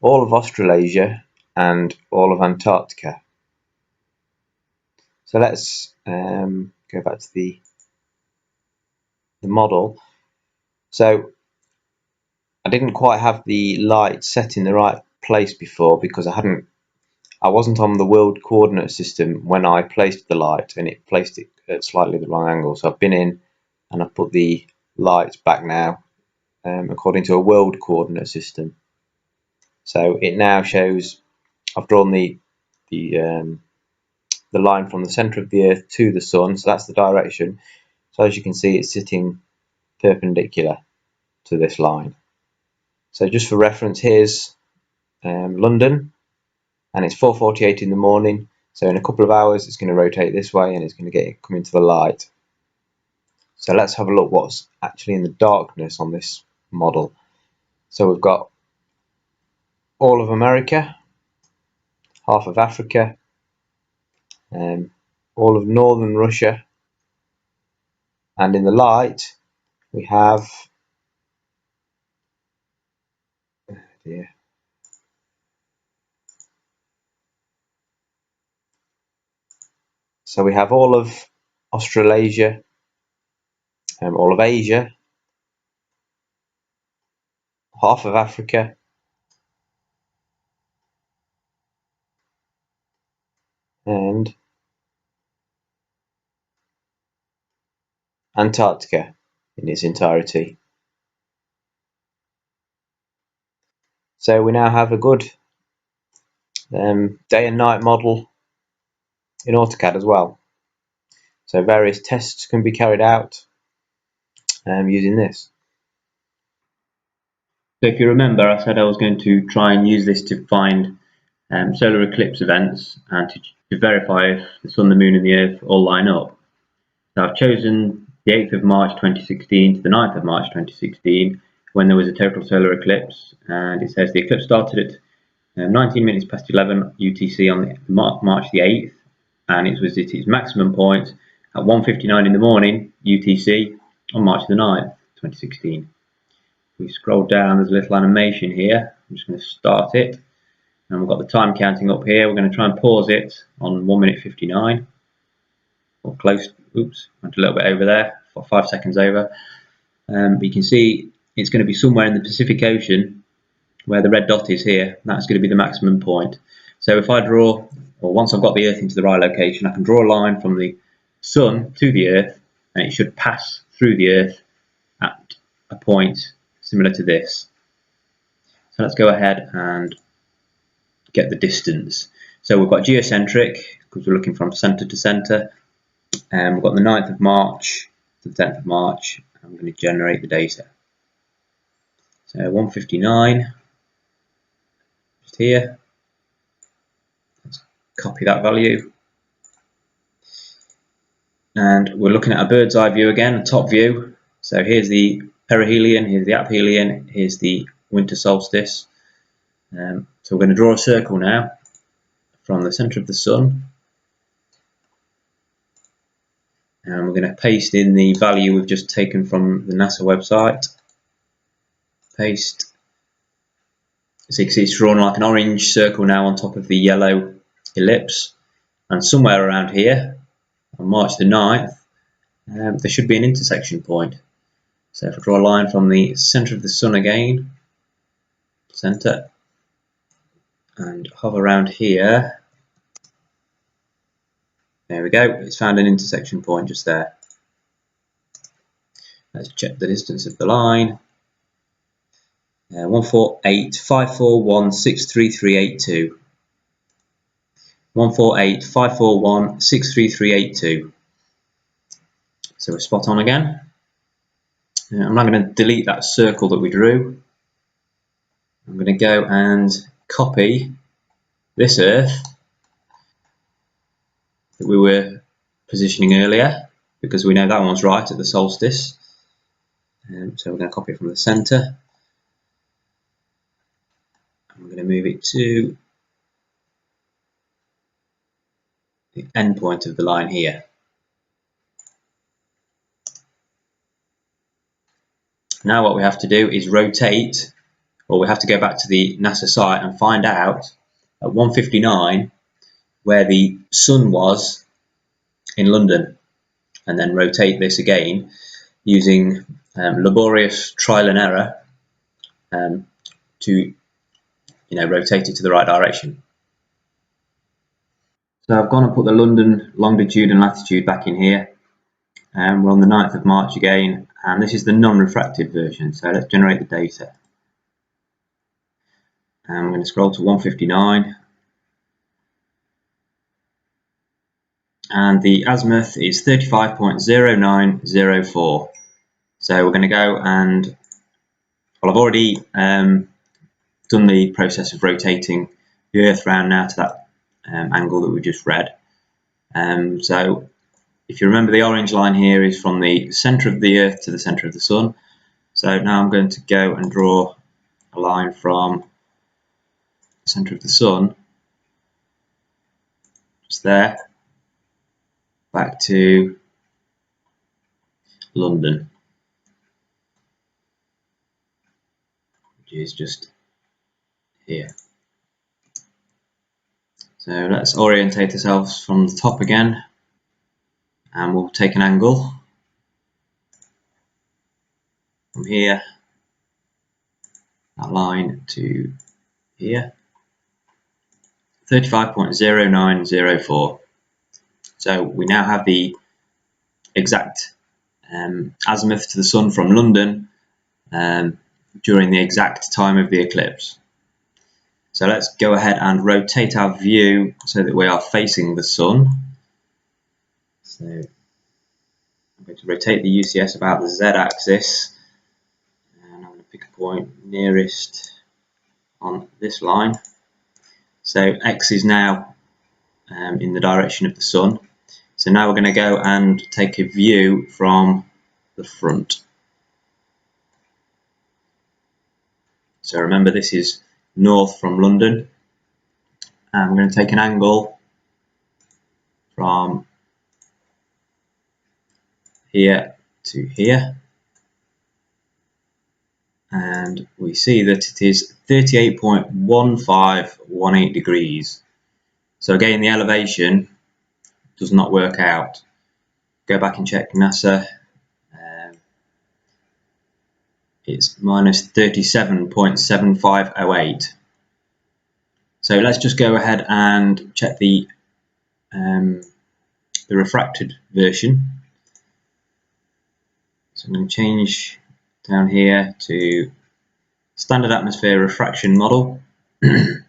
all of Australasia, and all of Antarctica. So let's go back to the model. So I didn't quite have the light set in the right place before because I wasn't on the world coordinate system when I placed the light, and it placed it at slightly the wrong angle. So I've been in and I've put the lights back now according to a world coordinate system. So it now shows I've drawn the line from the center of the earth to the sun, so that's the direction. So as you can see, it's sitting perpendicular to this line. So just for reference, here's London, and it's 4:48 in the morning. So in a couple of hours, it's going to rotate this way, and it's going to come into the light. So let's have a look what's actually in the darkness on this model. So we've got all of America, half of Africa, all of northern Russia, and in the light we have so we have all of Australasia, all of Asia, half of Africa, and Antarctica in its entirety. So we now have a good day and night model in AutoCAD as well. So various tests can be carried out using this. So if you remember, I said I was going to try and use this to find solar eclipse events and to verify if the sun, the moon and the earth all line up. So I've chosen the 8th of March 2016 to the 9th of March 2016 when there was a total solar eclipse, and it says the eclipse started at 19 minutes past 11 UTC on March the 8th, and it was at its maximum point at 1:59 in the morning UTC on March the 9th 2016. If we scroll down, there's a little animation here. I'm just going to start it, and we've got the time counting up here. We're going to try and pause it on 1:59 or close. Oops, went a little bit over there, 5 seconds over. But you can see it's going to be somewhere in the Pacific Ocean where the red dot is here. That's going to be the maximum point. So if I draw, or once I've got the Earth into the right location, I can draw a line from the Sun to the Earth, and it should pass through the Earth at a point similar to this. So let's go ahead and get the distance. So we've got geocentric because we're looking from center to center, and we've got the 9th of March to the 10th of March. I'm going to generate the data. So 1:59 just here. Let's copy that value. And we're looking at a bird's eye view again, a top view. So here's the perihelion, here's the aphelion, here's the winter solstice. So we're going to draw a circle now from the centre of the sun. And we're going to paste in the value we've just taken from the NASA website. Paste. So you can see it's drawn like an orange circle now on top of the yellow ellipse. And somewhere around here, on March the 9th, there should be an intersection point. So if I draw a line from the centre of the sun again, centre, and hover around here, there we go, it's found an intersection point just there. Let's check the distance of the line. 148,541,63382. 148,541,63382. So we're spot on again. I'm now going to delete that circle that we drew. I'm going to go and copy this Earth that we were positioning earlier, because we know that one's right at the solstice. So we're going to copy it from the centre. I'm going to move it to the end point of the line here. Now what we have to do is rotate, or we have to go back to the NASA site and find out at 1:59 where the sun was in London, and then rotate this again using laborious trial and error to rotate it to the right direction. So I've gone and put the London longitude and latitude back in here. We're on the 9th of March again, and this is the non-refracted version. So let's generate the data. And I'm going to scroll to 1:59. And the azimuth is 35.0904. So we're going to go and, well, I've already done the process of rotating the Earth round now to that angle that we just read. So if you remember, the orange line here is from the centre of the Earth to the centre of the sun. So now I'm going to go and draw a line from the centre of the sun, just there, back to London, which is just here. So let's orientate ourselves from the top again, and we'll take an angle from here, that line to here, 35.0904. So we now have the exact azimuth to the sun from London during the exact time of the eclipse. So let's go ahead and rotate our view so that we are facing the sun. So I'm going to rotate the UCS about the Z-axis, and I'm going to pick a point nearest on this line. So X is now in the direction of the sun. So now we're going to go and take a view from the front. So remember, this is north from London, and I'm going to take an angle from here to here, and we see that it is 38.1518 degrees. So again, the elevation does not work out. Go back and check NASA. It's minus 37.7508. So let's just go ahead and check the refracted version. So I'm going to change down here to standard atmosphere refraction model and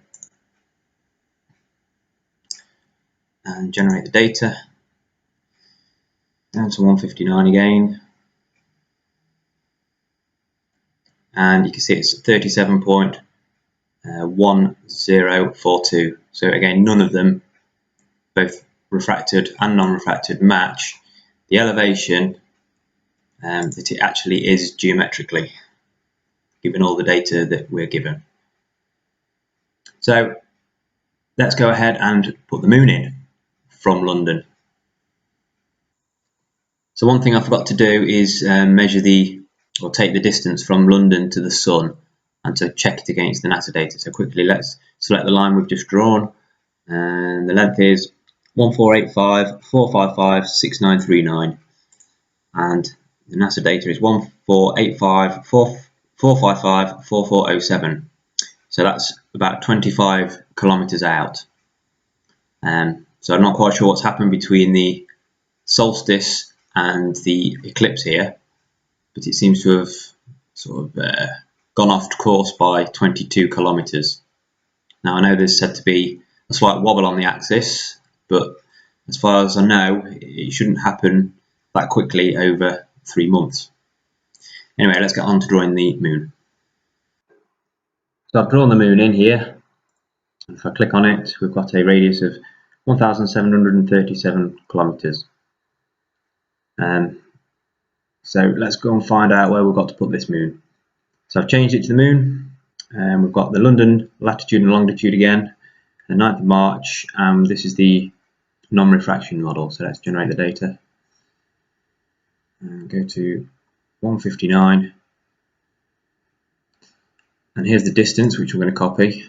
generate the data. Down to 1:59 again. And you can see it's 37.1042. So again, none of them, both refracted and non-refracted, match the elevation that it actually is geometrically, given all the data that we're given. So let's go ahead and put the moon in from London. So one thing I forgot to do is measure take the distance from London to the sun and to check it against the NASA data. So quickly let's select the line we've just drawn, and the length is 1485.455.6939, and the NASA data is 1485.455.4407. So that's about 25 kilometers out. So I'm not quite sure what's happened between the solstice and the eclipse here, but it seems to have sort of gone off course by 22 kilometers. Now I know there's said to be a slight wobble on the axis, but as far as I know, it shouldn't happen that quickly over 3 months. Anyway, let's get on to drawing the moon. So I've drawn the moon in here. If I click on it, we've got a radius of 1,737 kilometers. So let's go and find out where we've got to put this moon. So I've changed it to the moon, and we've got the London latitude and longitude again, the 9th of March, and this is the non-refraction model. So let's generate the data and go to 159, and here's the distance which we're going to copy,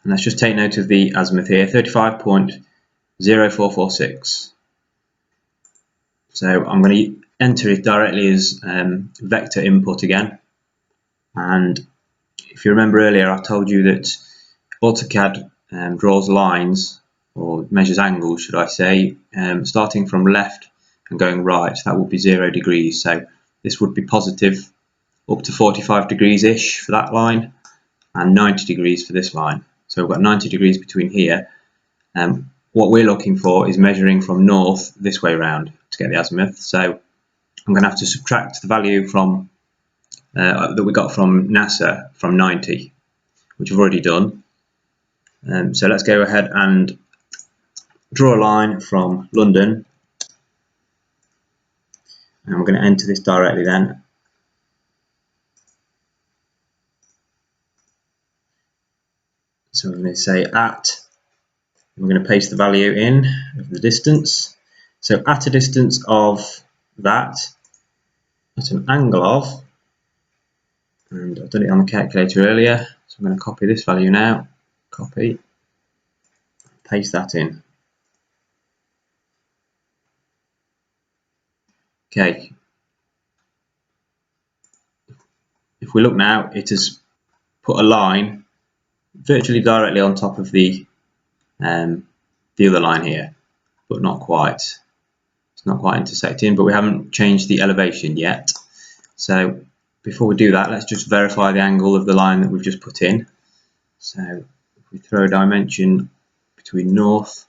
and let's just take note of the azimuth here, 35.0446. So I'm going to enter it directly as vector input again, and if you remember earlier I told you that AutoCAD draws lines, or measures angles should I say, starting from left and going right. That would be 0 degrees, so this would be positive up to 45 degrees ish for that line, and 90 degrees for this line. So we've got 90 degrees between here. What we're looking for is measuring from north this way round to get the azimuth. So I'm going to have to subtract the value from that we got from NASA from 90, which I've already done. So let's go ahead and draw a line from London, and we're going to enter this directly then. So we're going to say at, we're going to paste the value in of the distance. So at a distance of that, at an angle of, and I've done it on the calculator earlier, so I'm going to copy this value now, copy, paste that in. Okay, if we look now, it has put a line virtually directly on top of the other line here, but not quite. It's not quite intersecting, but we haven't changed the elevation yet. So before we do that, let's just verify the angle of the line that we've just put in. So if we throw a dimension between north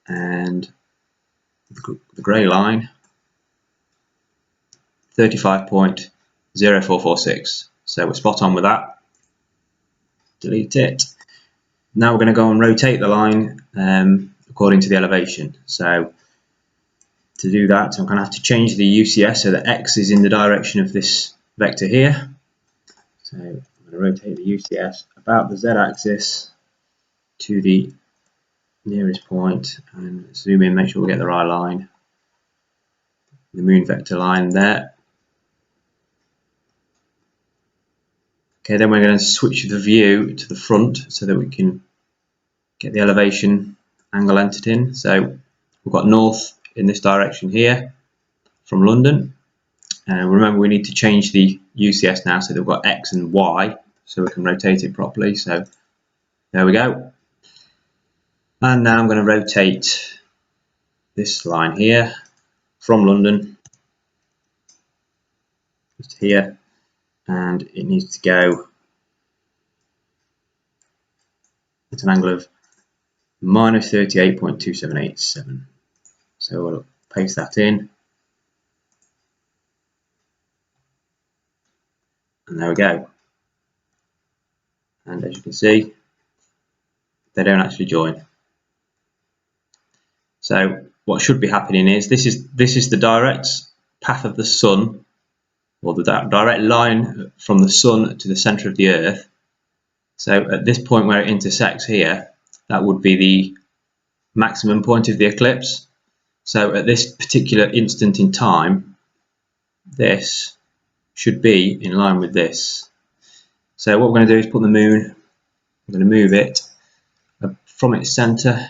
and the grey line, 35.0446. So we're spot on with that. Delete it. Now we're going to go and rotate the line according to the elevation. So to do that, I'm going to have to change the UCS so that X is in the direction of this vector here. So I'm going to rotate the UCS about the Z-axis to the nearest point and zoom in, make sure we get the right line. The moon vector line there. Okay, then we're going to switch the view to the front so that we can get the elevation angle entered in. So we've got north in this direction here from London. Remember, we need to change the UCS now so that we've got X and Y so we can rotate it properly. So there we go. And now I'm going to rotate this line here from London just here, and it needs to go at an angle of minus 38.2787. So we'll paste that in, and there we go. And as you can see, they don't actually join. So what should be happening is this is the direct path of the sun, or the direct line from the sun to the center of the earth. So at this point where it intersects here, that would be the maximum point of the eclipse. So at this particular instant in time, this should be in line with this. So what we're going to do is put the moon, we're going to move it from its center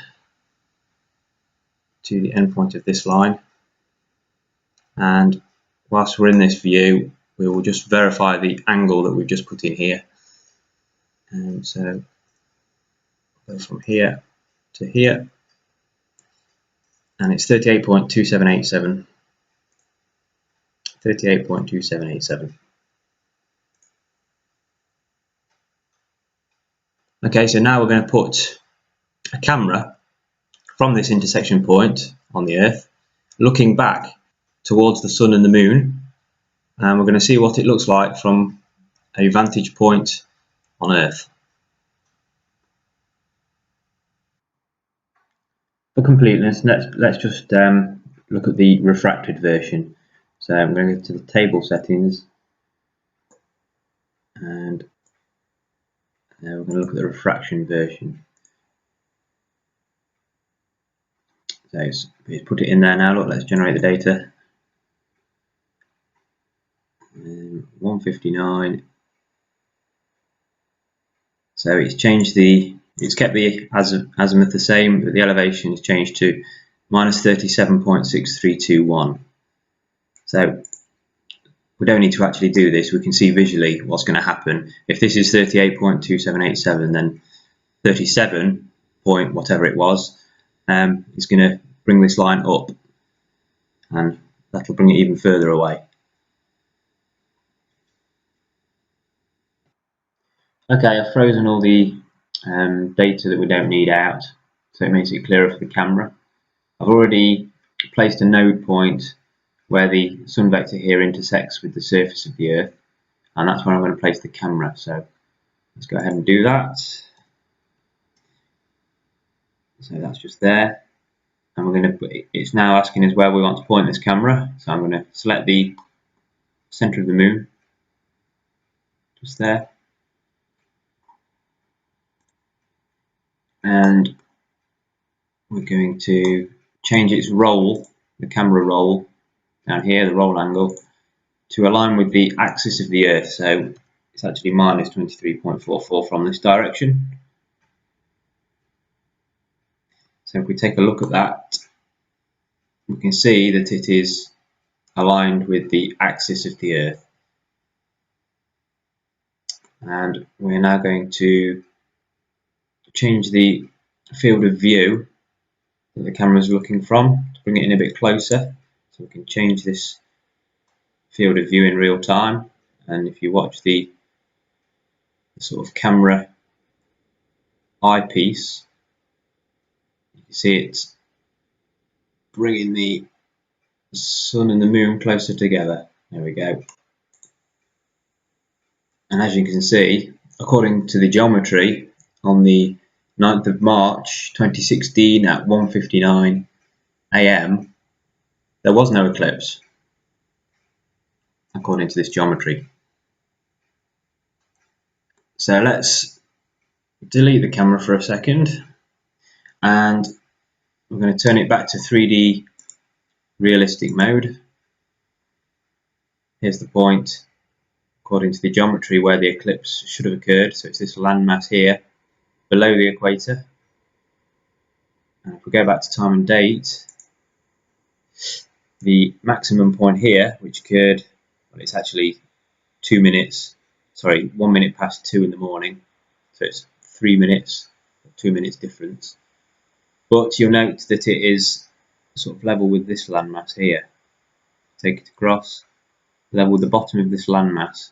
to the end point of this line, and whilst we're in this view, we will just verify the angle that we've just put in here. And so go from here to here, and it's 38.2787. 38.2787. Okay, so now we're going to put a camera from this intersection point on the Earth, looking back towards the sun and the moon, and we're going to see what it looks like from a vantage point on Earth. For completeness, let's just look at the refracted version. So I'm going to go to the table settings, and we're going to look at the refraction version. So it's put it in there now. Look, let's generate the data. 159. So it's changed it's kept the azimuth the same, but the elevation is changed to minus 37.6321. So we don't need to actually do this. We can see visually what's going to happen. If this is 38.2787, then 37 point whatever it was is going to bring this line up, and that'll bring it even further away. Okay, I've frozen all the data that we don't need out, so it makes it clearer for the camera. I've already placed a node point where the sun vector here intersects with the surface of the Earth, and that's where I'm going to place the camera. So let's go ahead and do that. So that's just there, and we're going to it's now asking us where we want to point this camera. So I'm going to select the center of the moon, just there, and we're going to change its roll, the camera roll down here, the roll angle, to align with the axis of the Earth. So it's actually minus 23.44 from this direction. So if we take a look at that, we can see that it is aligned with the axis of the Earth. And we're now going to change the field of view that the camera is looking from to bring it in a bit closer. So we can change this field of view in real time, and if you watch the sort of camera eyepiece, you can see it's bringing the sun and the moon closer together. There we go. And as you can see, according to the geometry, on the 9th of March 2016 at 1:59 AM, there was no eclipse, according to this geometry. So let's delete the camera for a second, and we're going to turn it back to 3D realistic mode. Here's the point, according to the geometry, where the eclipse should have occurred. So it's this landmass here below the equator. And if we go back to time and date, the maximum point here, which occurred, well, it's actually 1 minute past 2 in the morning. So it's 3 minutes, 2 minutes difference. But you'll note that it is sort of level with this landmass here. Take it across, level with the bottom of this landmass,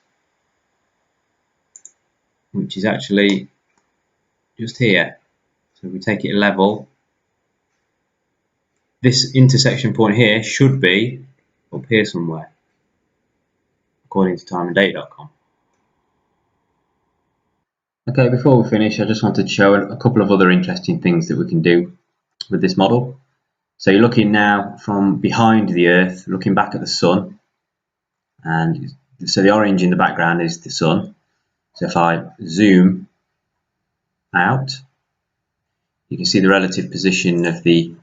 which is actually just here. So if we take it level, this intersection point here should be up here somewhere, according to timeanddate.com. Okay, before we finish, I just wanted to show a couple of other interesting things that we can do with this model. So you're looking now from behind the Earth, looking back at the sun, and so the orange in the background is the sun. So if I zoom out, you can see the relative position of the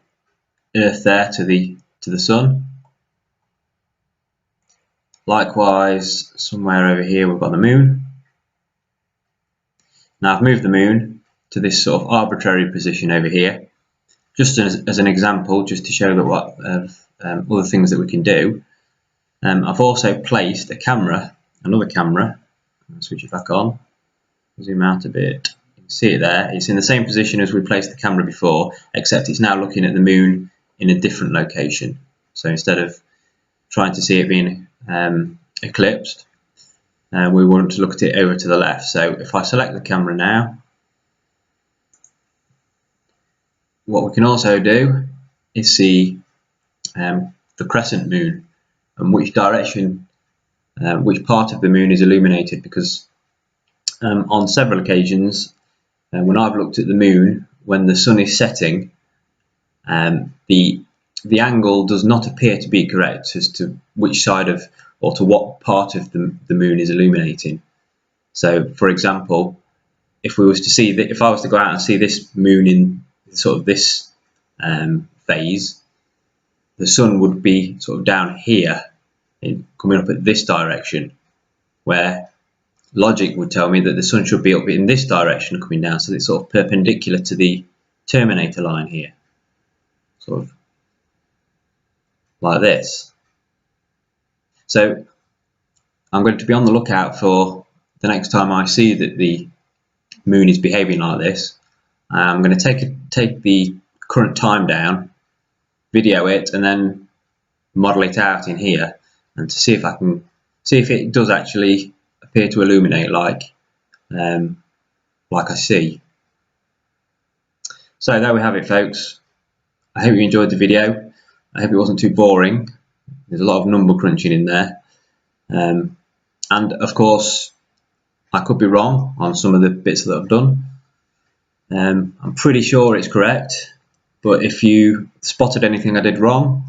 Earth there to the sun. Likewise, somewhere over here we've got the moon. Now I've moved the moon to this sort of arbitrary position over here, just as an example, just to show that what other things that we can do. I've also placed a camera, another camera. I'll switch it back on, zoom out a bit. You can see it there. It's in the same position as we placed the camera before, except it's now looking at the moon in a different location. So instead of trying to see it being eclipsed, we want to look at it over to the left. So if I select the camera now, what we can also do is see the crescent moon and which direction, which part of the moon is illuminated, because on several occasions when I've looked at the moon when the sun is setting, the angle does not appear to be correct as to which side of, or to what part of the moon is illuminating. So for example, if we was to see that, if I was to go out and see this moon in sort of this phase, the sun would be sort of down here, coming up at this direction, where logic would tell me that the sun should be up in this direction coming down, so it's sort of perpendicular to the terminator line here, sort of like this. So I'm going to be on the lookout for the next time I see that the moon is behaving like this. I'm going to take the current time down, video it, and then model it out in here, and to see if I can see if it does actually appear to illuminate like I see. So there we have it, folks. I hope you enjoyed the video. I hope it wasn't too boring. There's a lot of number crunching in there, and of course I could be wrong on some of the bits that I've done. I'm pretty sure it's correct, but if you spotted anything I did wrong,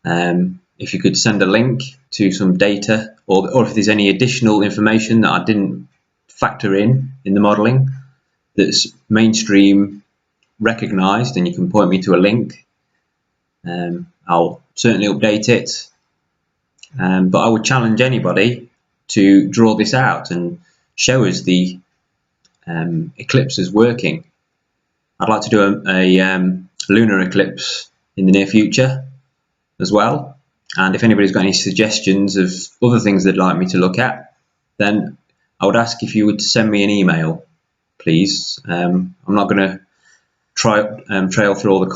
if you could send a link to some data, or if there's any additional information that I didn't factor in the modelling that's mainstream recognised, and you can point me to a link, I'll certainly update it. But I would challenge anybody to draw this out and show us the eclipses working. I'd like to do a lunar eclipse in the near future as well, and if anybody's got any suggestions of other things they'd like me to look at, then I would ask if you would send me an email, please. I'm not going to trail through all the